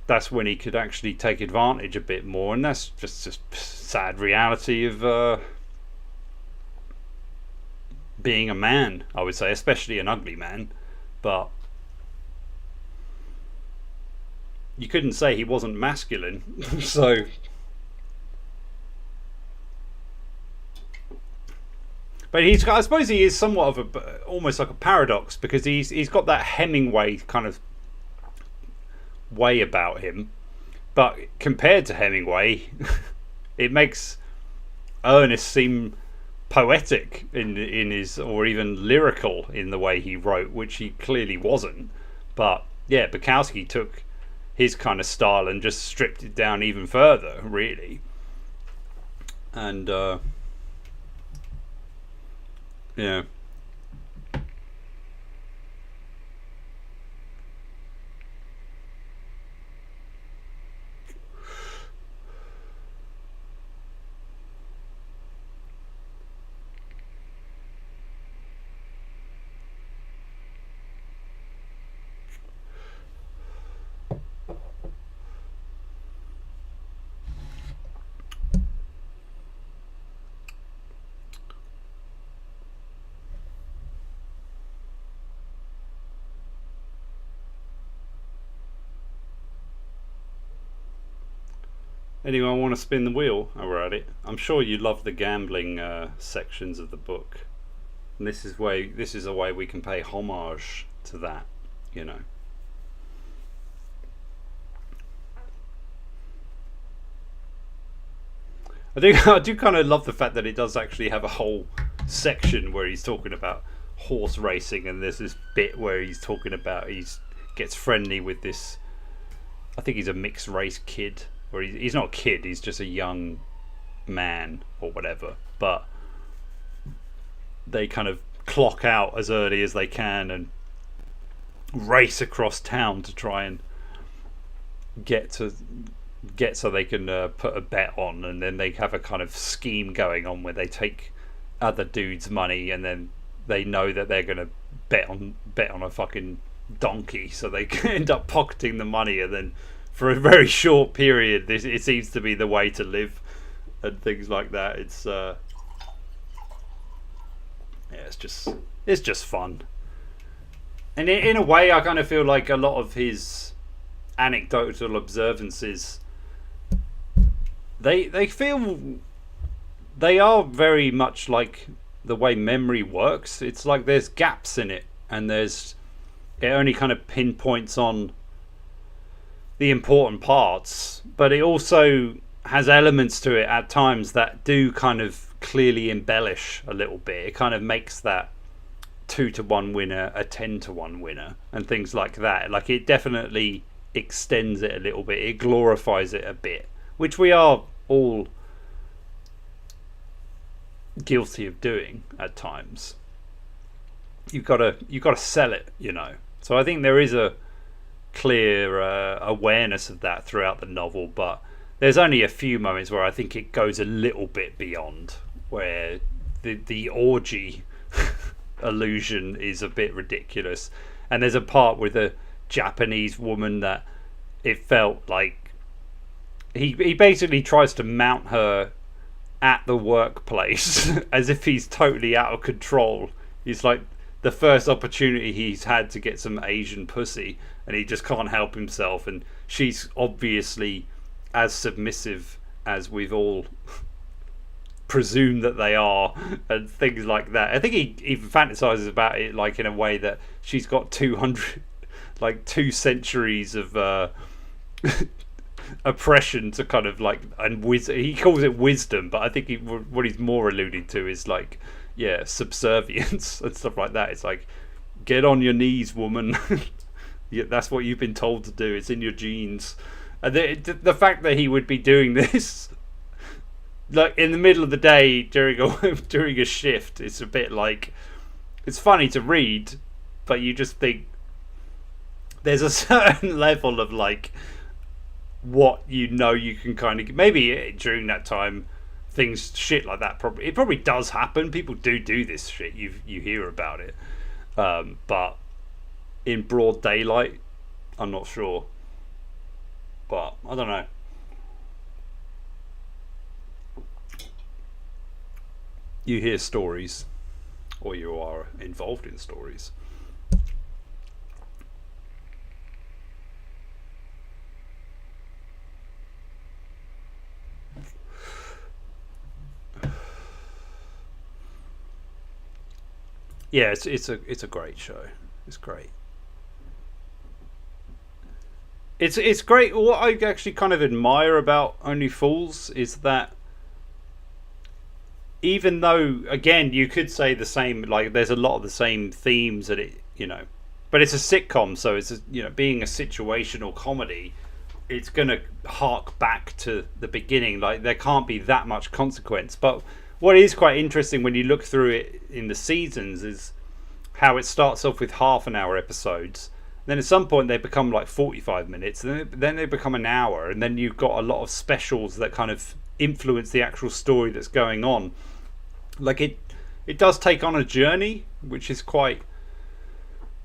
that's when he could actually take advantage a bit more, and that's just sad reality of being a man, I would say, especially an ugly man. But you couldn't say he wasn't masculine. So but I suppose he is somewhat of almost like a paradox, because he's got that Hemingway kind of way about him, but compared to Hemingway, it makes Ernest seem poetic in his, or even lyrical in the way he wrote, which he clearly wasn't. But yeah, Bukowski took his kind of style and just stripped it down even further, really. And yeah. Anyone want to spin the wheel while we're at it? I'm sure you love the gambling sections of the book, and this is a way we can pay homage to that, I do kind of love the fact that it does actually have a whole section where he's talking about horse racing, and there's this bit where he's talking about gets friendly with this. I think he's a mixed race kid, or he's not a kid. He's just a young man or whatever. But they kind of clock out as early as they can and race across town to try and get so they can put a bet on, and then they have a kind of scheme going on where they take other dudes' money, and then they know that they're going to bet on a fucking donkey, so they end up pocketing the money, and then for a very short period it seems to be the way to live and things like that. It's it's just fun, and in a way I kind of feel like a lot of his anecdotal observances, they feel they are very much like the way memory works. It's like there's gaps in it, and it only kind of pinpoints on the important parts, but it also has elements to it at times that do kind of clearly embellish a little bit. It kind of makes that 2-to-1 winner a 10-to-1 winner and things like that. Like, it definitely extends it a little bit, it glorifies it a bit, which we are all guilty of doing at times. You've got to sell it, you know. So I think there is a clear awareness of that throughout the novel, but there's only a few moments where I think it goes a little bit beyond, where the orgy illusion is a bit ridiculous. And there's a part with a Japanese woman that it felt like he basically tries to mount her at the workplace as if he's totally out of control. He's like, the first opportunity he's had to get some Asian pussy, and he just can't help himself, and she's obviously as submissive as we've all presumed that they are, and things like that. I think he even fantasizes about it like in a way that she's got 200 like 2 centuries of oppression to kind of like, and he calls it wisdom, but I think what he's more alluding to is like, yeah, subservience and stuff like that. It's like, get on your knees, woman. Yeah, that's what you've been told to do. It's in your genes. And the fact that he would be doing this like in the middle of the day during a shift, it's a bit like, it's funny to read, but you just think there's a certain level of like what you can kind of, maybe during that time things shit like that probably does happen. People do this shit, you hear about it, but in broad daylight I'm not sure. But I don't know. You hear stories, or you are involved in stories. Yeah, it's a great show. It's great. It's great. What I actually kind of admire about Only Fools is that, even though, again, you could say the same, like there's a lot of the same themes that it, you know, but it's a sitcom, so it's being a situational comedy, it's gonna hark back to the beginning. Like, there can't be that much consequence. But what is quite interesting when you look through it in the seasons is how it starts off with half an hour episodes. Then at some point they become like 45 minutes, and then they become an hour, and then you've got a lot of specials that kind of influence the actual story that's going on. Like, it does take on a journey, which is quite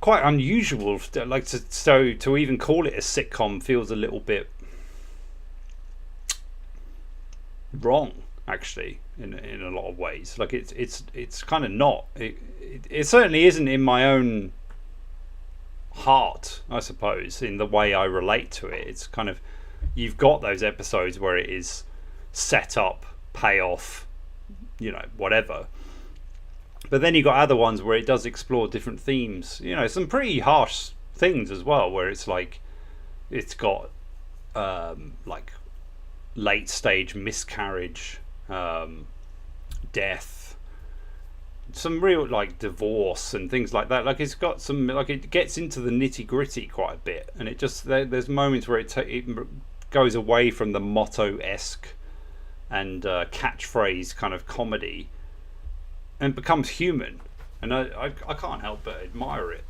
unusual. Like, to even call it a sitcom feels a little bit wrong, actually, in a lot of ways. Like, it's kind of not. It certainly isn't in my own heart, I suppose, in the way I relate to it. It's kind of, you've got those episodes where it is set up, payoff, whatever, but then you've got other ones where it does explore different themes, some pretty harsh things as well, where it's like, it's got like late stage miscarriage death, some real like divorce and things like that. Like it's got some, like it gets into the nitty gritty quite a bit, and it just there's moments where it goes away from the motto-esque and catchphrase kind of comedy and becomes human, and I can't help but admire it.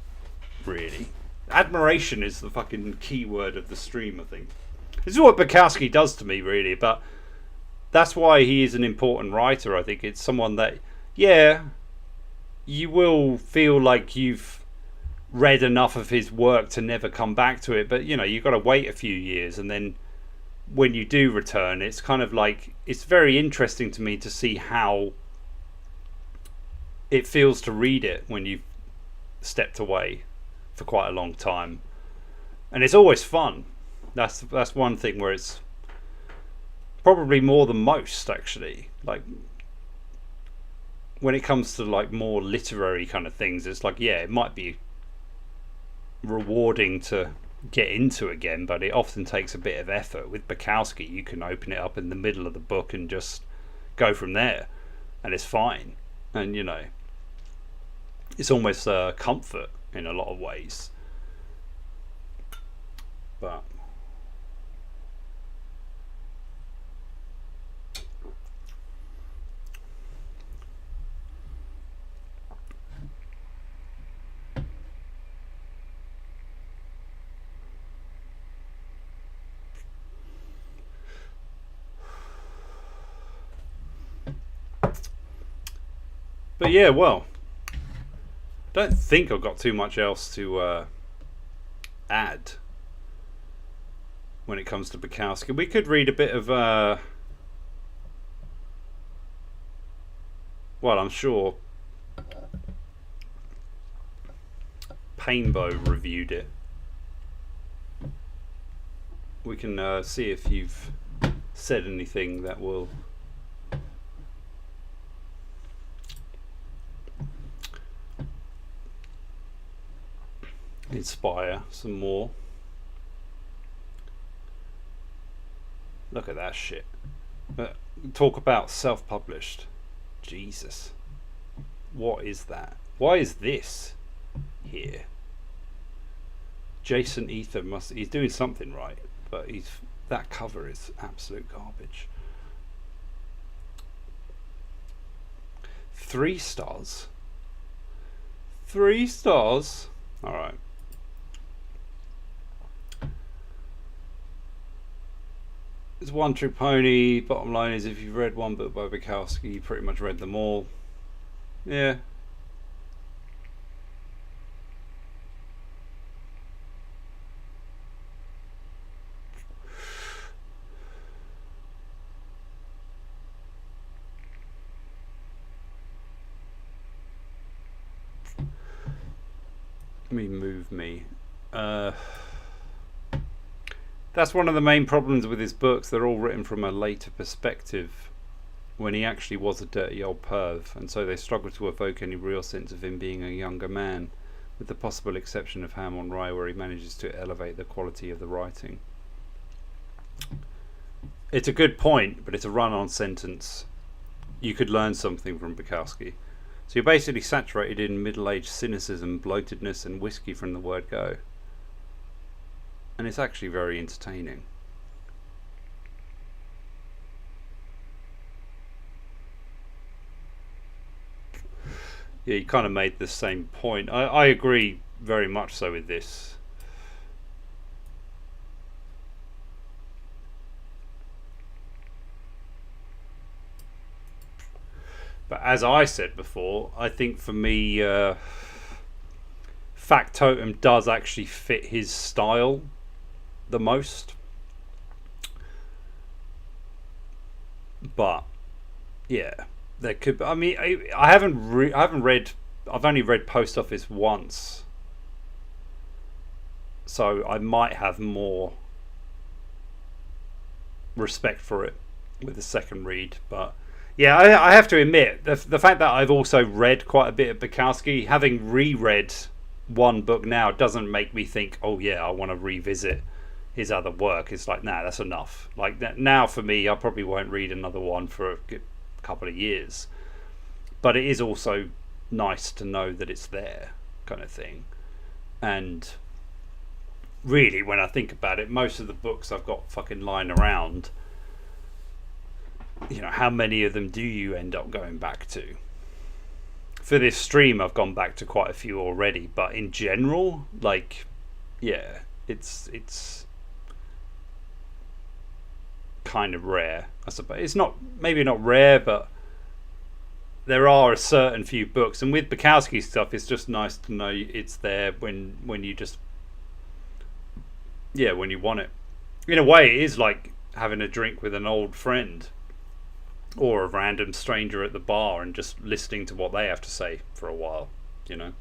Really, admiration is the fucking key word of the stream, I think. This is what Bukowski does to me, really, but that's why he is an important writer. I think it's someone that, yeah, you will feel like you've read enough of his work to never come back to it, but you know, you've got to wait a few years, and then when you do return, it's kind of like, it's very interesting to me to see how it feels to read it when you've stepped away for quite a long time, and it's always fun. That's one thing where it's probably more than most, actually. Like when it comes to like more literary kind of things, it's like, yeah, it might be rewarding to get into again, but it often takes a bit of effort. With Bukowski, you can open it up in the middle of the book and just go from there, and it's fine. And you know, it's almost comfort in a lot of ways. But yeah, well, I don't think I've got too much else to add when it comes to Bukowski. We could read a bit of well, I'm sure Painbow reviewed it. We can see if you've said anything that will inspire some more. Look at that shit. Talk about self-published. Jesus. What is that? Why is this here? Jason Ether he's doing something right, but that cover is absolute garbage. 3 stars. 3 stars. All right. It's One True Pony. Bottom line is, if you've read one book by Bukowski, you pretty much read them all. Yeah. Let me move me. That's one of the main problems with his books. They're all written from a later perspective, when he actually was a dirty old perv, and so they struggle to evoke any real sense of him being a younger man, with the possible exception of Ham on Rye, where he manages to elevate the quality of the writing. It's a good point, but it's a run-on sentence. You could learn something from Bukowski. So you're basically saturated in middle-aged cynicism, bloatedness, and whiskey from the word go. And it's actually very entertaining. Yeah, you kind of made the same point. I agree very much so with this. But as I said before, I think for me, Factotum does actually fit his style the most. But yeah, there could. I mean, I haven't read. I've only read Post Office once, so I might have more respect for it with the second read. But yeah, I have to admit, the fact that I've also read quite a bit of Bukowski, having reread one book now, doesn't make me think, oh yeah, I want to revisit his other work, it's like, nah, that's enough. Like now for me, I probably won't read another one for a couple of years, but it is also nice to know that it's there, kind of thing. And really, when I think about it, most of the books I've got fucking lying around, you know, how many of them do you end up going back to? For this stream, I've gone back to quite a few already, but in general, like, yeah, it's kind of rare, I suppose. It's not, maybe not rare, but there are a certain few books, and with Bukowski stuff, it's just nice to know it's there when you just, yeah, when you want it. In a way, it is like having a drink with an old friend or a random stranger at the bar and just listening to what they have to say for a while, you know.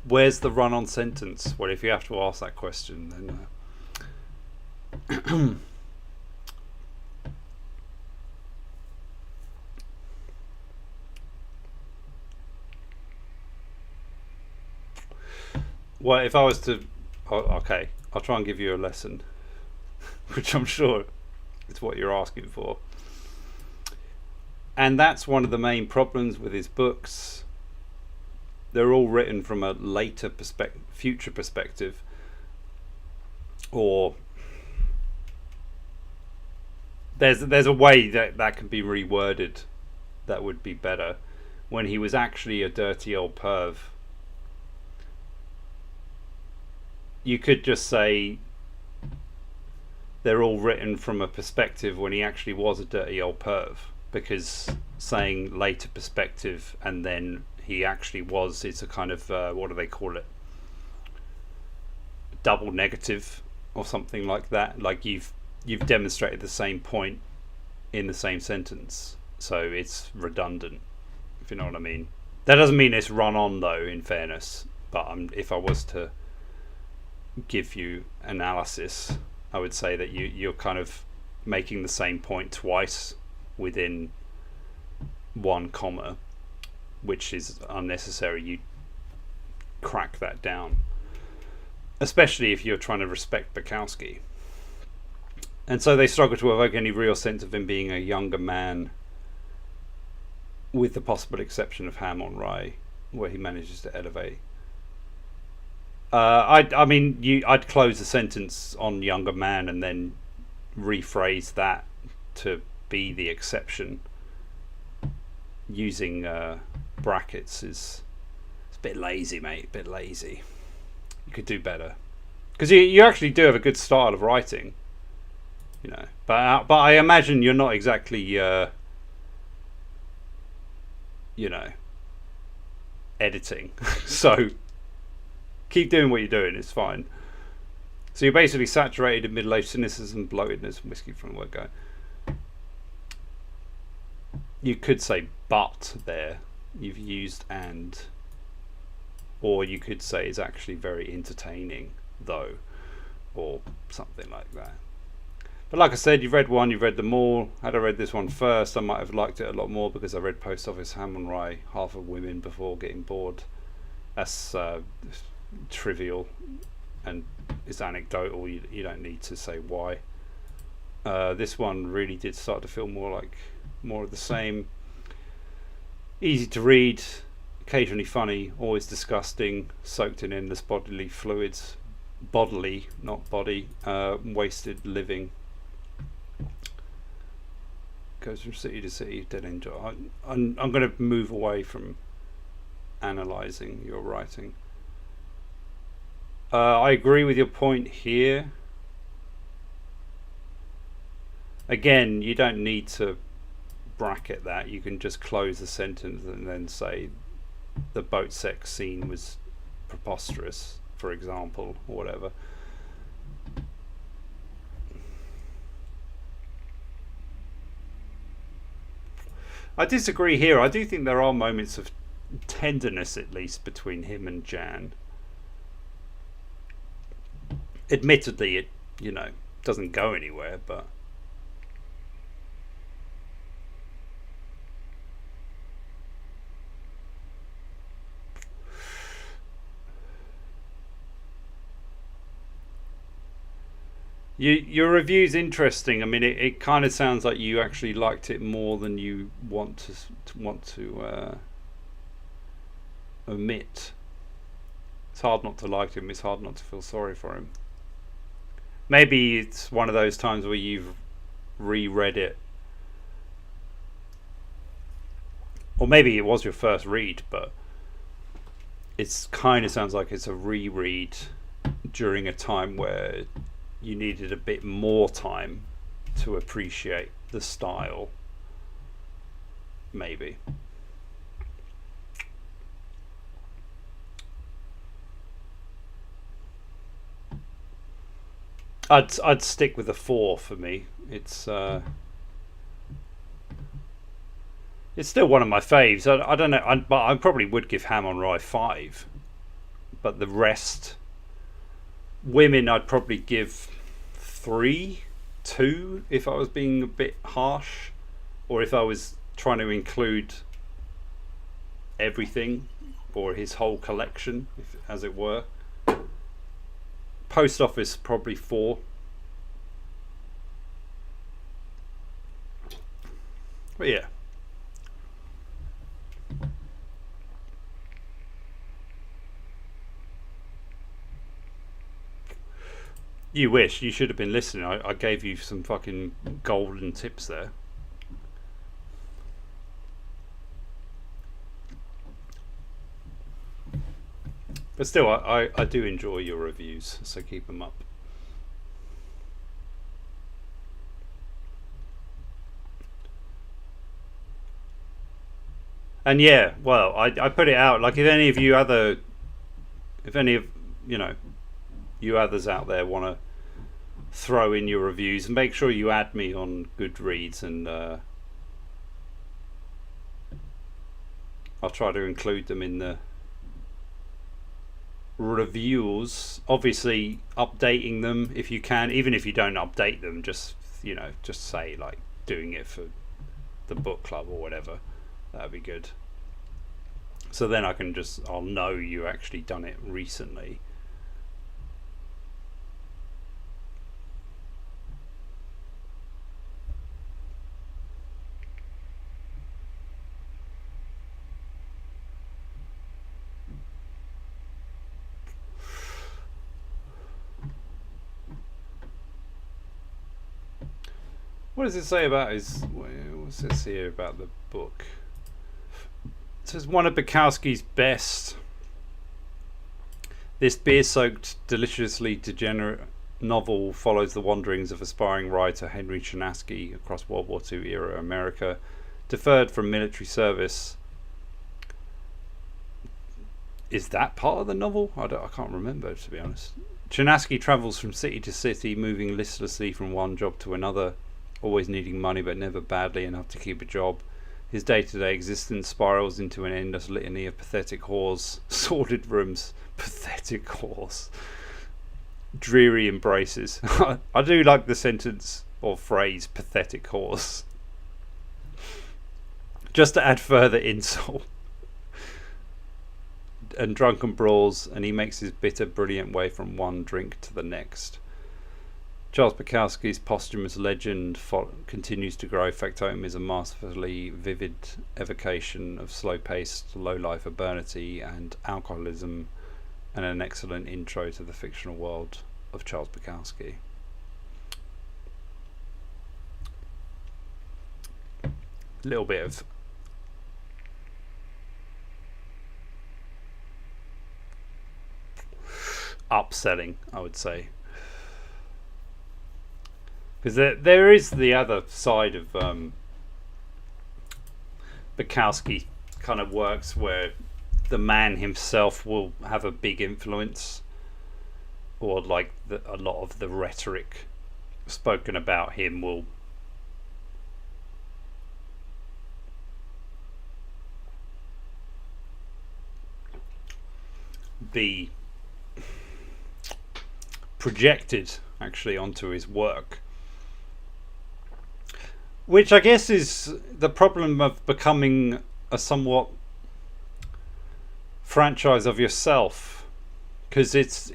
Where's the run-on sentence? Well, if you have to ask that question, then well, if I was to, okay, I'll try and give you a lesson, which I'm sure is what you're asking for. And that's one of the main problems with his books. They're all written from a later future perspective, or there's a way that can be reworded that would be better. When he was actually a dirty old perv, you could just say they're all written from a perspective when he actually was a dirty old perv, because saying later perspective and then he actually was, it's a kind of what do they call it, double negative or something like that. Like you've demonstrated the same point in the same sentence, so it's redundant, if you know what I mean. That doesn't mean it's run on though, in fairness, but if I was to give you analysis, I would say that you're kind of making the same point twice within one comma, which is unnecessary. You crack that down, especially if you're trying to respect Bukowski. And so they struggle to evoke any real sense of him being a younger man, with the possible exception of Ham on Rye, where he manages to elevate. I mean, I'd close the sentence on younger man and then rephrase that to be the exception. Using brackets it's a bit lazy, mate. A bit lazy. You could do better, because you actually do have a good style of writing, you know. But I imagine you're not exactly you know, editing. So keep doing what you're doing. It's fine. So you're basically saturated in middle-aged cynicism, bloatedness, and whiskey from the word go. You could say but there. You've used and. Or you could say it's actually very entertaining though, or something like that. But like I said, you've read one, you've read them all. Had I read this one first, I might have liked it a lot more, because I read Post Office Ham and Rye half of women before getting bored. That's trivial and it's anecdotal. You don't need to say why. This one really did start to feel more like more of the same. Easy to read, occasionally funny, always disgusting, soaked in endless bodily fluids, bodily, not body, wasted living. Goes from city to city, dead end. I'm going to move away from analysing your writing. I agree with your point here. Again, you don't need to bracket that. You can just close the sentence and then say the boat sex scene was preposterous, for example, or whatever. I disagree here. I do think there are moments of tenderness, at least, between him and Jan. Admittedly, it, doesn't go anywhere, but your review's interesting. I mean, it kind of sounds like you actually liked it more than you want to admit. It's hard not to like him. It's hard not to feel sorry for him. Maybe it's one of those times where you've reread it, or maybe it was your first read, but it kind of sounds like it's a reread during a time where you needed a bit more time to appreciate the style. Maybe. I'd stick with a 4 for me. It's still one of my faves. I don't know, but I probably would give Ham on Rye 5. But the rest, Women, I'd probably give 3, 2 if I was being a bit harsh, or if I was trying to include everything or his whole collection, as it were. Post Office probably 4. But yeah. You wish. You should have been listening. I gave you some fucking golden tips there. But still, I do enjoy your reviews, so keep them up. And yeah, well, I put it out, like, if any of you others out there want to throw in your reviews, and make sure you add me on Goodreads, and I'll try to include them in the reviews. Obviously updating them if you can. Even if you don't update them, just say, like, doing it for the book club or whatever. That'd be good. So then I'll know you actually done it recently. What does it say about what's this here about the book? It says, one of Bukowski's best. This beer-soaked, deliciously degenerate novel follows the wanderings of aspiring writer Henry Chinaski across World War II era America. Deferred from military service. Is that part of the novel? I can't remember, to be honest. Chinaski travels from city to city, moving listlessly from one job to another, always needing money but never badly enough to keep a job. His day-to-day existence spirals into an endless litany of pathetic whores, sordid rooms, pathetic whores, dreary embraces. I do like the sentence or phrase pathetic whores, just to add further insult. And drunken brawls, and he makes his bitter, brilliant way from one drink to the next. Charles Bukowski's posthumous legend continues to grow. Factotum is a masterfully vivid evocation of slow-paced, low-life urbanity and alcoholism, and an excellent intro to the fictional world of Charles Bukowski. A little bit of upselling, I would say. Because there is the other side of Bukowski kind of works where the man himself will have a big influence, or like a lot of the rhetoric spoken about him will be projected actually onto his work, which I guess is the problem of becoming a somewhat franchise of yourself, because it's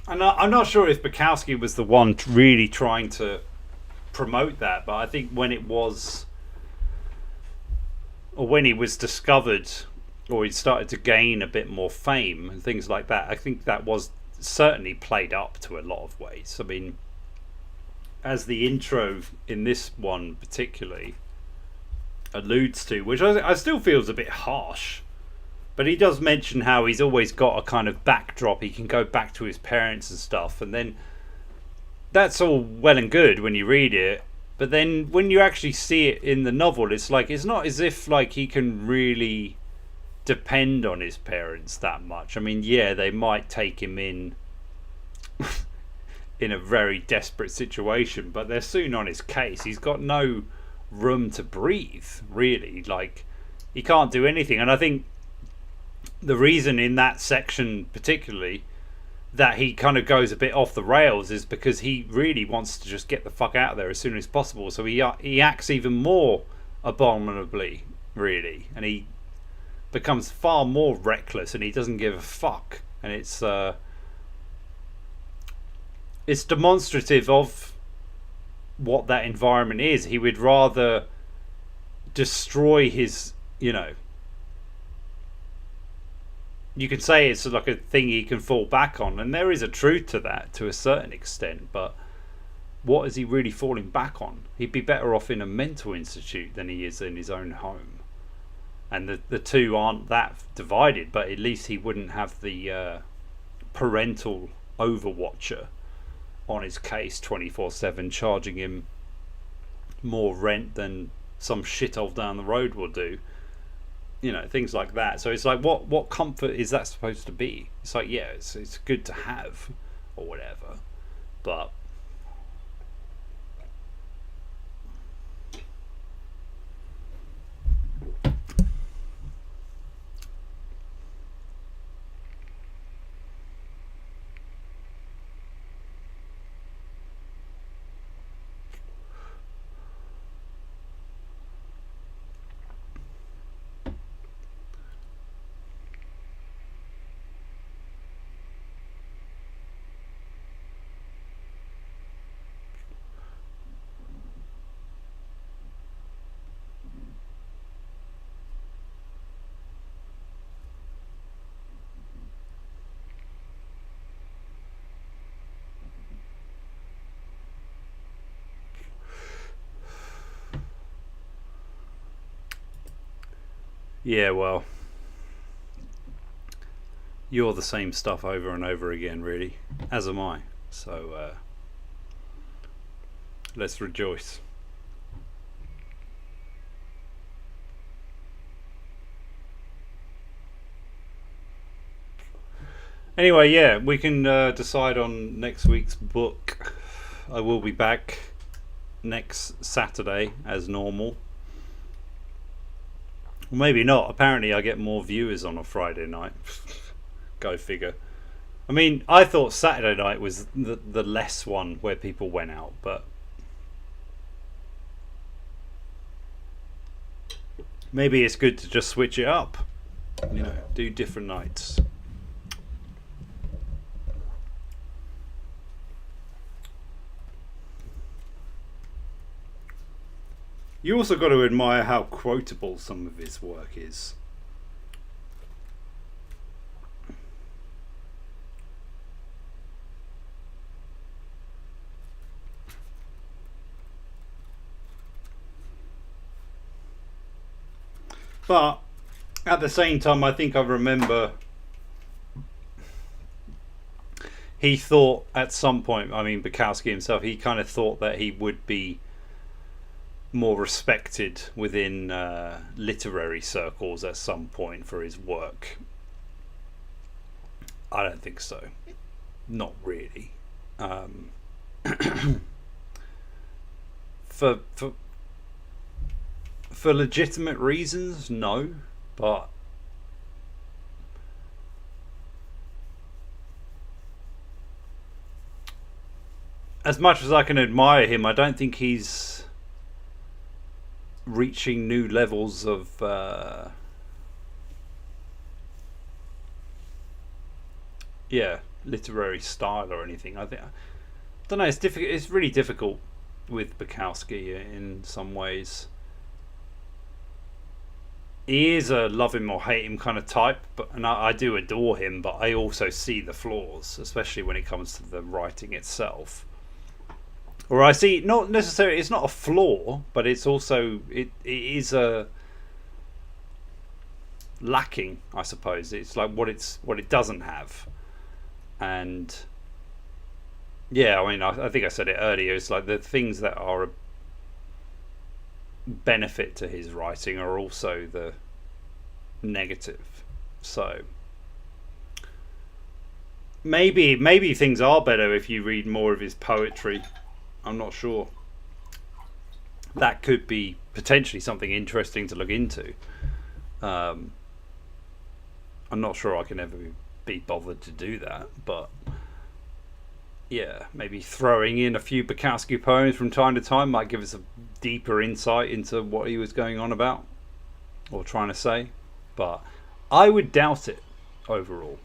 and I'm not sure if Bukowski was the one really trying to promote that, but I think when it was, or when he was discovered, or he started to gain a bit more fame and things like that, I think that was certainly played up to a lot of ways. I mean, as the intro in this one particularly alludes to, which I still feel is a bit harsh, but he does mention how he's always got a kind of backdrop. He can go back to his parents and stuff, and then that's all well and good when you read it, but then when you actually see it in the novel, it's like, it's not as if like he can really depend on his parents that much. I mean, yeah, they might take him in in a very desperate situation, but they're soon on his case. He's got no room to breathe, really. Like, he can't do anything. And I think the reason in that section particularly that he kind of goes a bit off the rails is because he really wants to just get the fuck out of there as soon as possible. So he acts even more abominably, really, and he becomes far more reckless, and he doesn't give a fuck. And it's demonstrative of what that environment is. He would rather destroy his, you could say it's like a thing he can fall back on, and there is a truth to that to a certain extent, but what is he really falling back on? He'd be better off in a mental institute than he is in his own home. And the two aren't that divided, but at least he wouldn't have the parental overwatcher on his case 24/7, charging him more rent than some shithole down the road will do. Things like that. So it's like, what comfort is that supposed to be? It's like, yeah, it's good to have or whatever, but yeah, well, you're the same stuff over and over again, really, as am I. So let's rejoice. Anyway, yeah, we can decide on next week's book. I will be back next Saturday as normal. Maybe not. Apparently I get more viewers on a Friday night. Go figure. I mean, I thought Saturday night was the less one where people went out, but maybe it's good to just switch it up. Do different nights. You also got to admire how quotable some of his work is. But at the same time, I think I remember he thought at some point, I mean, Bukowski himself, he kind of thought that he would be more respected within literary circles at some point for his work. I don't think so. Not really. For legitimate reasons, no. But as much as I can admire him, I don't think he's reaching new levels of literary style or anything. I don't know. It's difficult. It's really difficult with Bukowski in some ways. He is a love him or hate him kind of type, and I do adore him, but I also see the flaws, especially when it comes to the writing itself. Or I see, not necessarily, it's not a flaw, but it's also it is a lacking, I suppose. It's like what it doesn't have. And yeah, I mean, I think I said it earlier. It's like the things that are a benefit to his writing are also the negative. So maybe things are better if you read more of his poetry. I'm not sure. That could be potentially something interesting to look into. I'm not sure I can ever be bothered to do that, but yeah, maybe throwing in a few Bukowski poems from time to time might give us a deeper insight into what he was going on about or trying to say, but I would doubt it overall.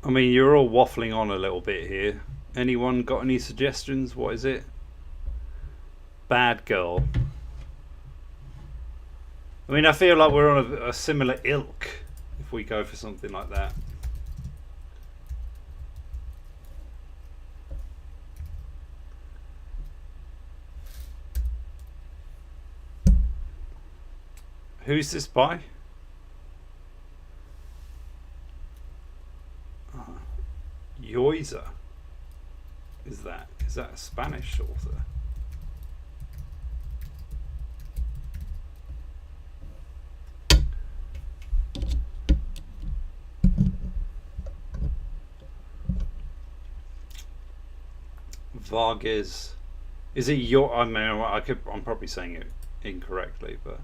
I mean, you're all waffling on a little bit here. Anyone got any suggestions? What is it? Bad girl. I mean, I feel like we're on a similar ilk if we go for something like that. Who's this by? Yoiza. Is that a Spanish author? Vargas. Is it your? I mean, I'm probably saying it incorrectly, but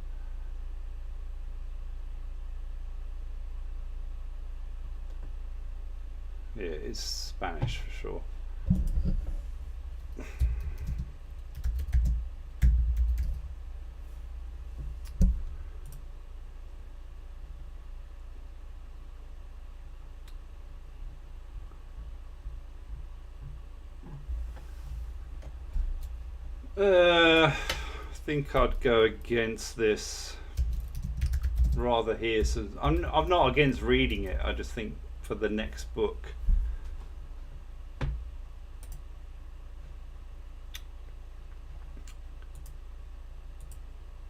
yeah, it's Spanish for sure. I think I'd go against this rather here. So I'm not against reading it. I just think for the next book.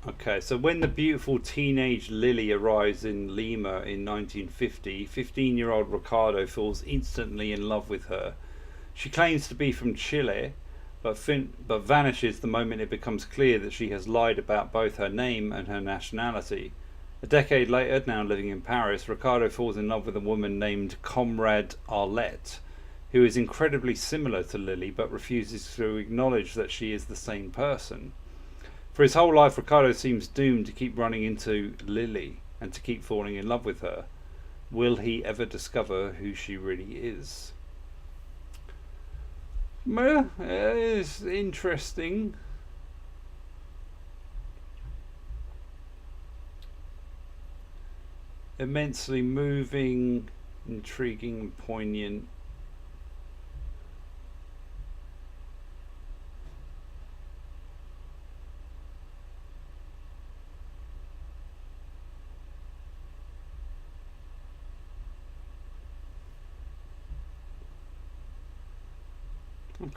Okay, so when the beautiful teenage Lily arrives in Lima in 1950, 15-year-old Ricardo falls instantly in love with her. She claims to be from Chile, but vanishes the moment it becomes clear that she has lied about both her name and her nationality. A decade later, now living in Paris, Ricardo falls in love with a woman named Comrade Arlette, who is incredibly similar to Lily but refuses to acknowledge that she is the same person. For his whole life, Ricardo seems doomed to keep running into Lily and to keep falling in love with her. Will he ever discover who she really is? Well, it's interesting. Immensely moving, intriguing, poignant.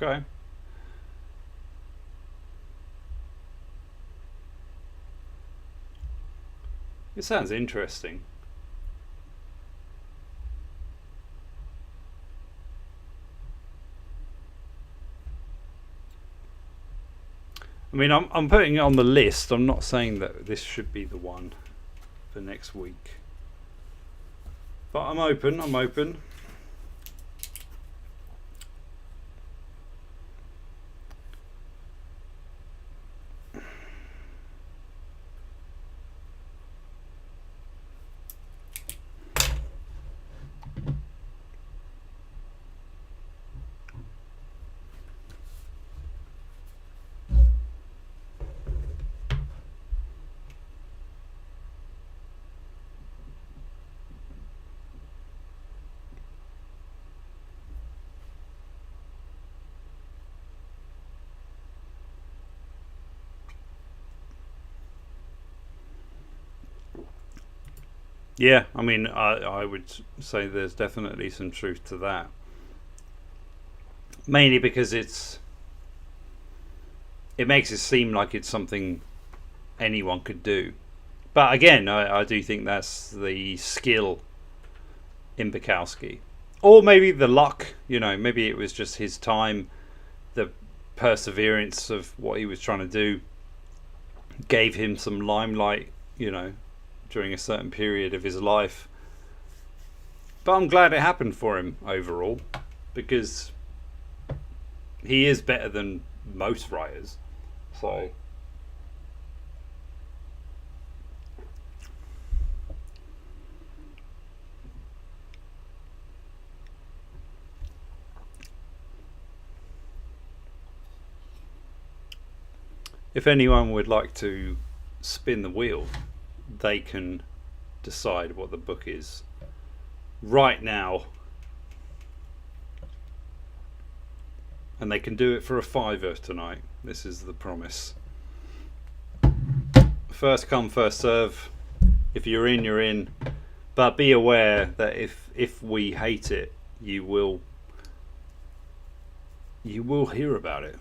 Okay. It sounds interesting. I mean, I'm putting it on the list. I'm not saying that this should be the one for next week, but I'm open. I'm open. Yeah, I mean, I would say there's definitely some truth to that. Mainly because it makes it seem like it's something anyone could do. But again, I do think that's the skill in Bukowski. Or maybe the luck, maybe it was just his time, the perseverance of what he was trying to do gave him some limelight, during a certain period of his life. But I'm glad it happened for him overall, because he is better than most writers. So if anyone would like to spin the wheel, they can decide what the book is right now, and they can do it for a £5 tonight. This is the promise. First come, first serve. If you're in, you're in, but be aware that if we hate it, you will hear about it.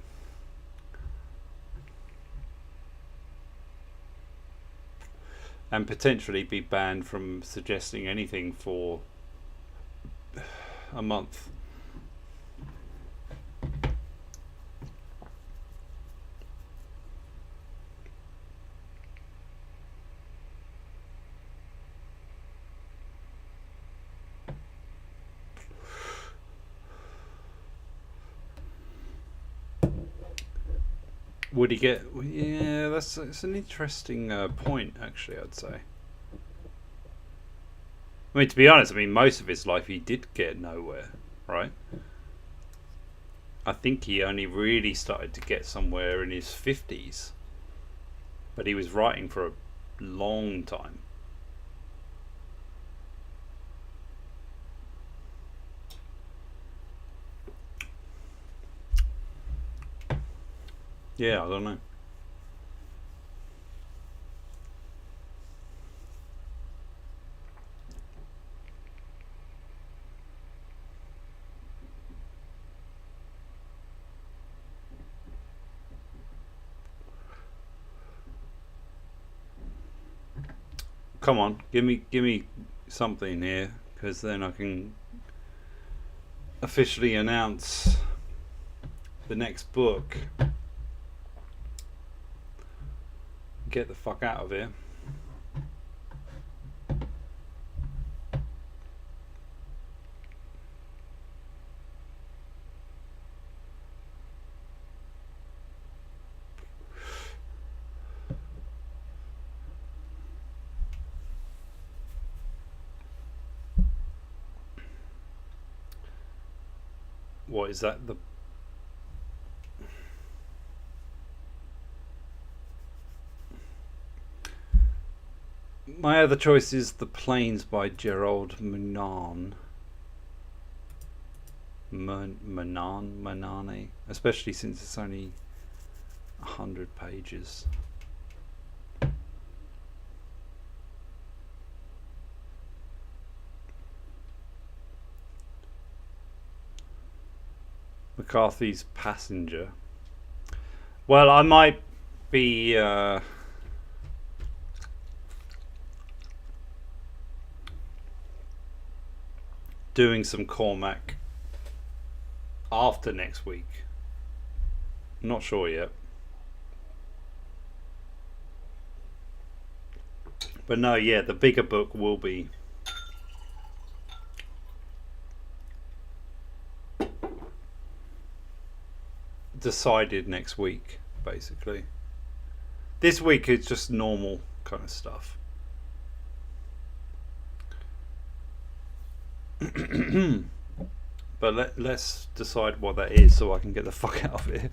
And potentially be banned from suggesting anything for a month. Would he get? Yeah, that's an interesting point, actually. I'd say. I mean, to be honest, most of his life he did get nowhere, right? I think he only really started to get somewhere in his 50s, but he was writing for a long time. Yeah, I don't know. Come on, give me something here, because then I can officially announce the next book. Get the fuck out of here. What is that? My other choice is The Plains by Gerald Manane. Manane, especially since it's only 100 pages. McCarthy's Passenger. Well, I might be doing some Cormac after next week. Not sure yet. But no, yeah, the bigger book will be decided next week, basically. This week is just normal kind of stuff. But let's decide what that is so I can get the fuck out of here.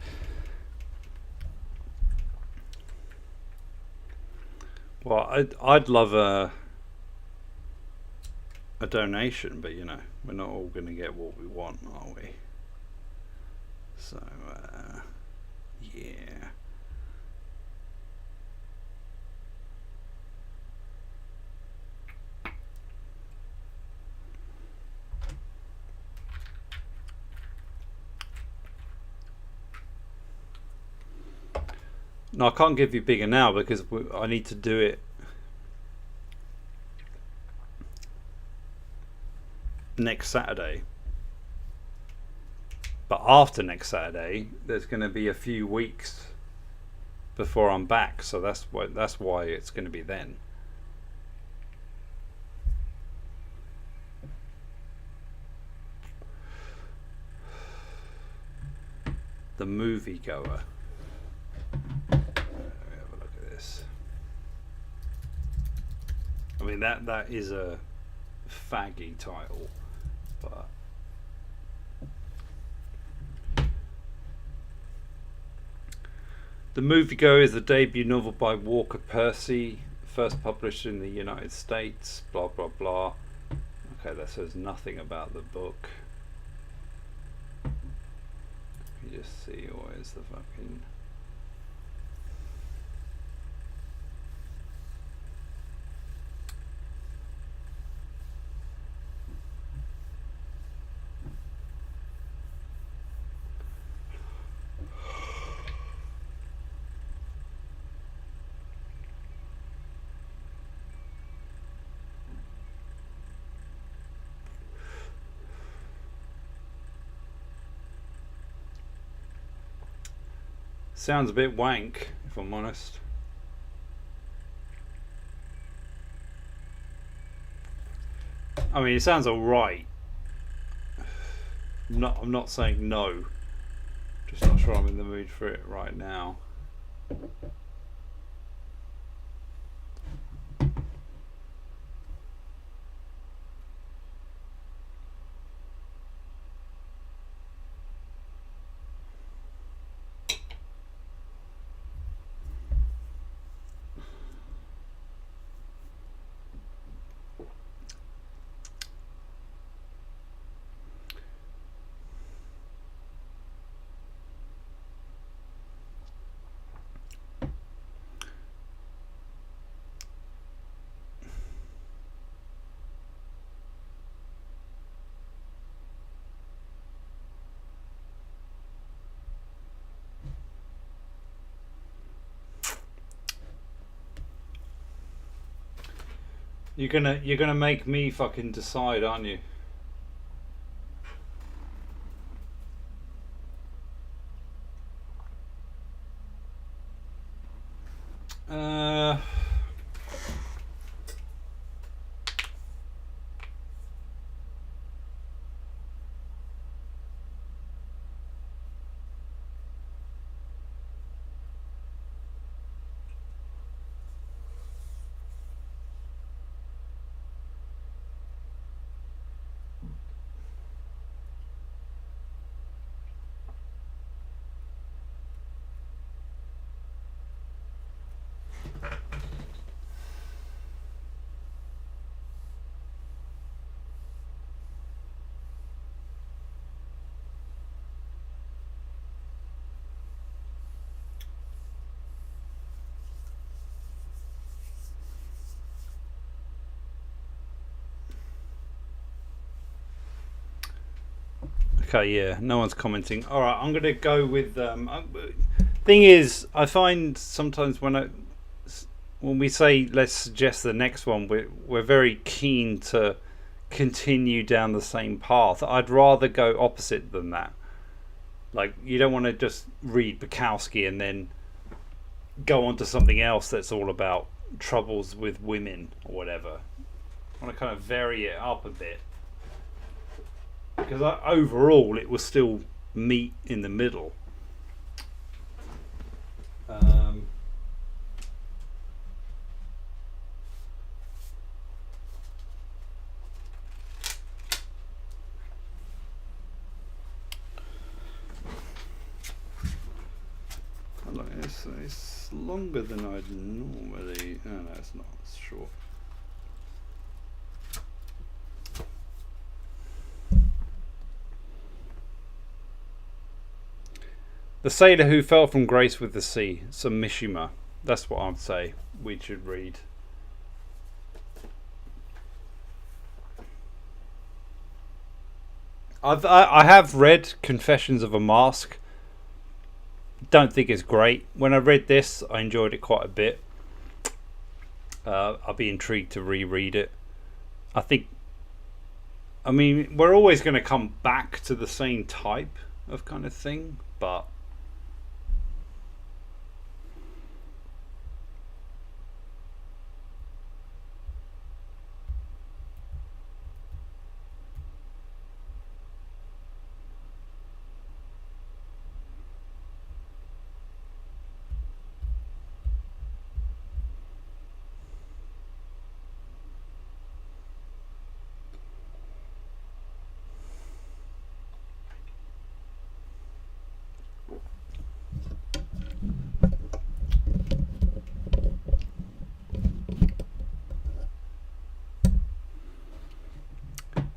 Well, I'd love a donation, but you know, we're not all going to get what we want, are we? So, yeah. No, I can't give you bigger now because I need to do it next Saturday. But after next Saturday, there's going to be a few weeks before I'm back, so that's why it's going to be then. The moviegoer. Let me have a look at this. I mean that is a faggy title, but The Moviegoer is the debut novel by Walker Percy, first published in the United States, blah blah blah. Okay, that says nothing about the book. You just see, what is the fucking... Sounds a bit wank, if I'm honest. I mean, it sounds alright. I'm not saying no. Just not sure I'm in the mood for it right now. You're gonna make me fucking decide, aren't you? Okay, yeah, no one's commenting. All right, I'm gonna go with. Thing is, I find sometimes when we say let's suggest the next one, we're very keen to continue down the same path. I'd rather go opposite than that. Like, you don't want to just read Bukowski and then go on to something else that's all about troubles with women or whatever. I want to kind of vary it up a bit, because overall it was still meat in the middle. It's longer than I'd normally. Oh no, it's not. It's short. The Sailor Who Fell from Grace with the Sea. Some Mishima. That's what I'd say we should read. I have read Confessions of a Mask. Don't think it's great. When I read this, I enjoyed it quite a bit. I'll be intrigued to reread it. I mean, we're always going to come back to the same type of kind of thing, but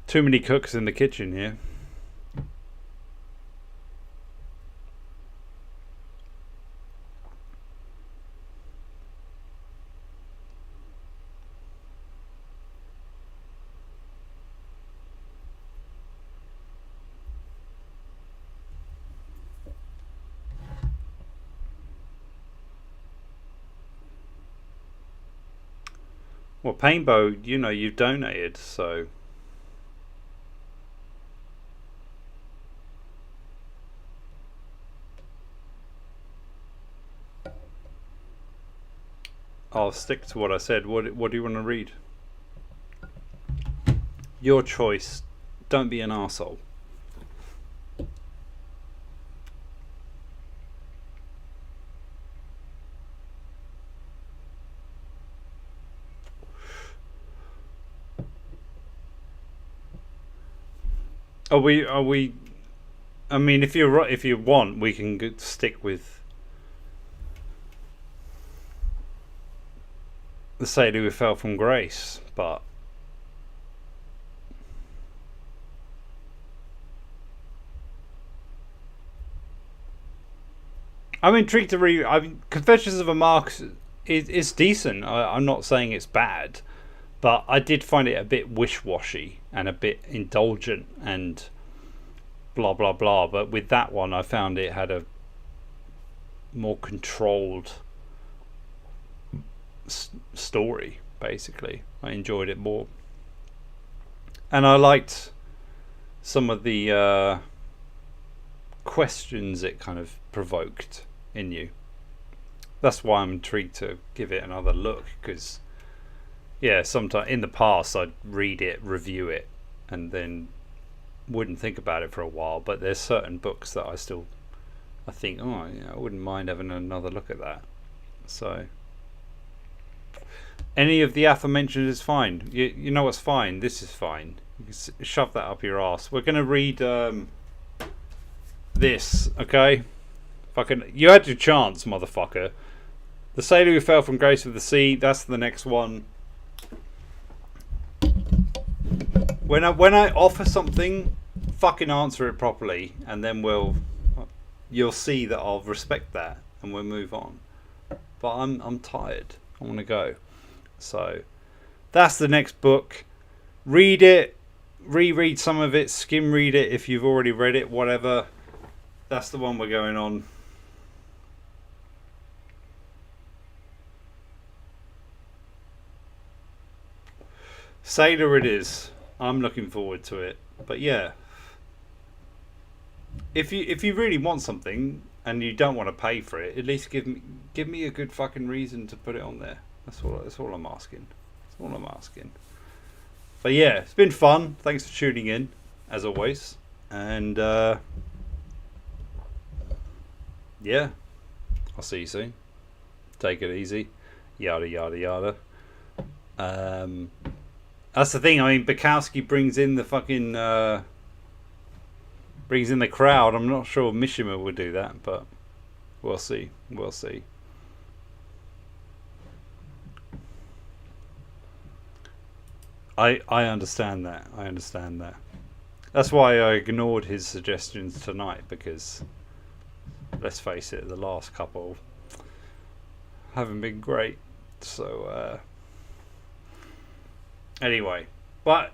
too many cooks in the kitchen here. Well, Paintbow, you know, you've donated, so I'll stick to what I said. What do you want to read? Your choice. Don't be an arsehole. Are we? I mean, if you want, we can stick with the Sailor Who Fell from Grace, but I'm intrigued to read. Confessions of a Marx is decent. I'm not saying it's bad, but I did find it a bit wish-washy and a bit indulgent and blah blah blah. But with that one, I found it had a more controlled story. Basically, I enjoyed it more, and I liked some of the questions it kind of provoked in you. That's why I'm intrigued to give it another look, because yeah, sometimes in the past I'd read it, review it, and then wouldn't think about it for a while. But there's certain books that I think, oh yeah, I wouldn't mind having another look at that. So any of the aforementioned is fine. You know what's fine? This is fine. You can shove that up your ass. We're gonna read this, okay? Fucking, you had your chance, motherfucker. The Sailor Who Fell from Grace with the Sea. That's the next one. When I offer something, fucking answer it properly, and then you'll see that I'll respect that, and we'll move on. But I'm tired. I want to go. So that's the next book. Read it, reread some of it, skim read it if you've already read it, whatever. That's the one we're going on. Sailor it is. I'm looking forward to it. But yeah, if you really want something and you don't want to pay for it, at least give me a good fucking reason to put it on there. That's all I'm asking. That's all I'm asking. But yeah, it's been fun. Thanks for tuning in, as always. And yeah, I'll see you soon. Take it easy. Yada yada yada. That's the thing. I mean, Bukowski brings in the fucking brings in the crowd. I'm not sure Mishima will do that, but we'll see. We'll see. I understand that. I understand that. That's why I ignored his suggestions tonight, because let's face it, the last couple haven't been great. So anyway, but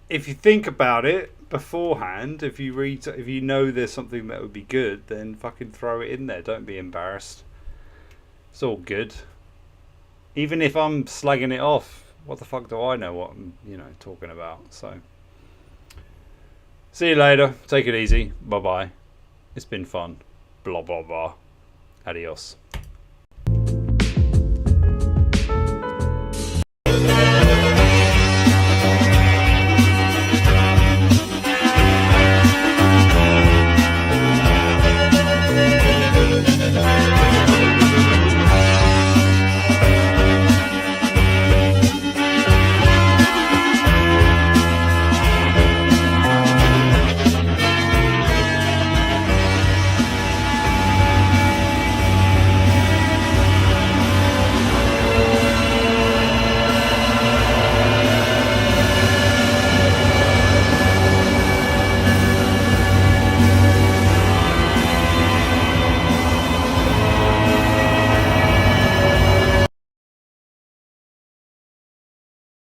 if you think about it beforehand, if you know there's something that would be good, then fucking throw it in there. Don't be embarrassed. It's all good. Even if I'm slagging it off, what the fuck do I know what I'm, talking about? So, see you later. Take it easy. Bye bye. It's been fun. Blah blah blah. Adios.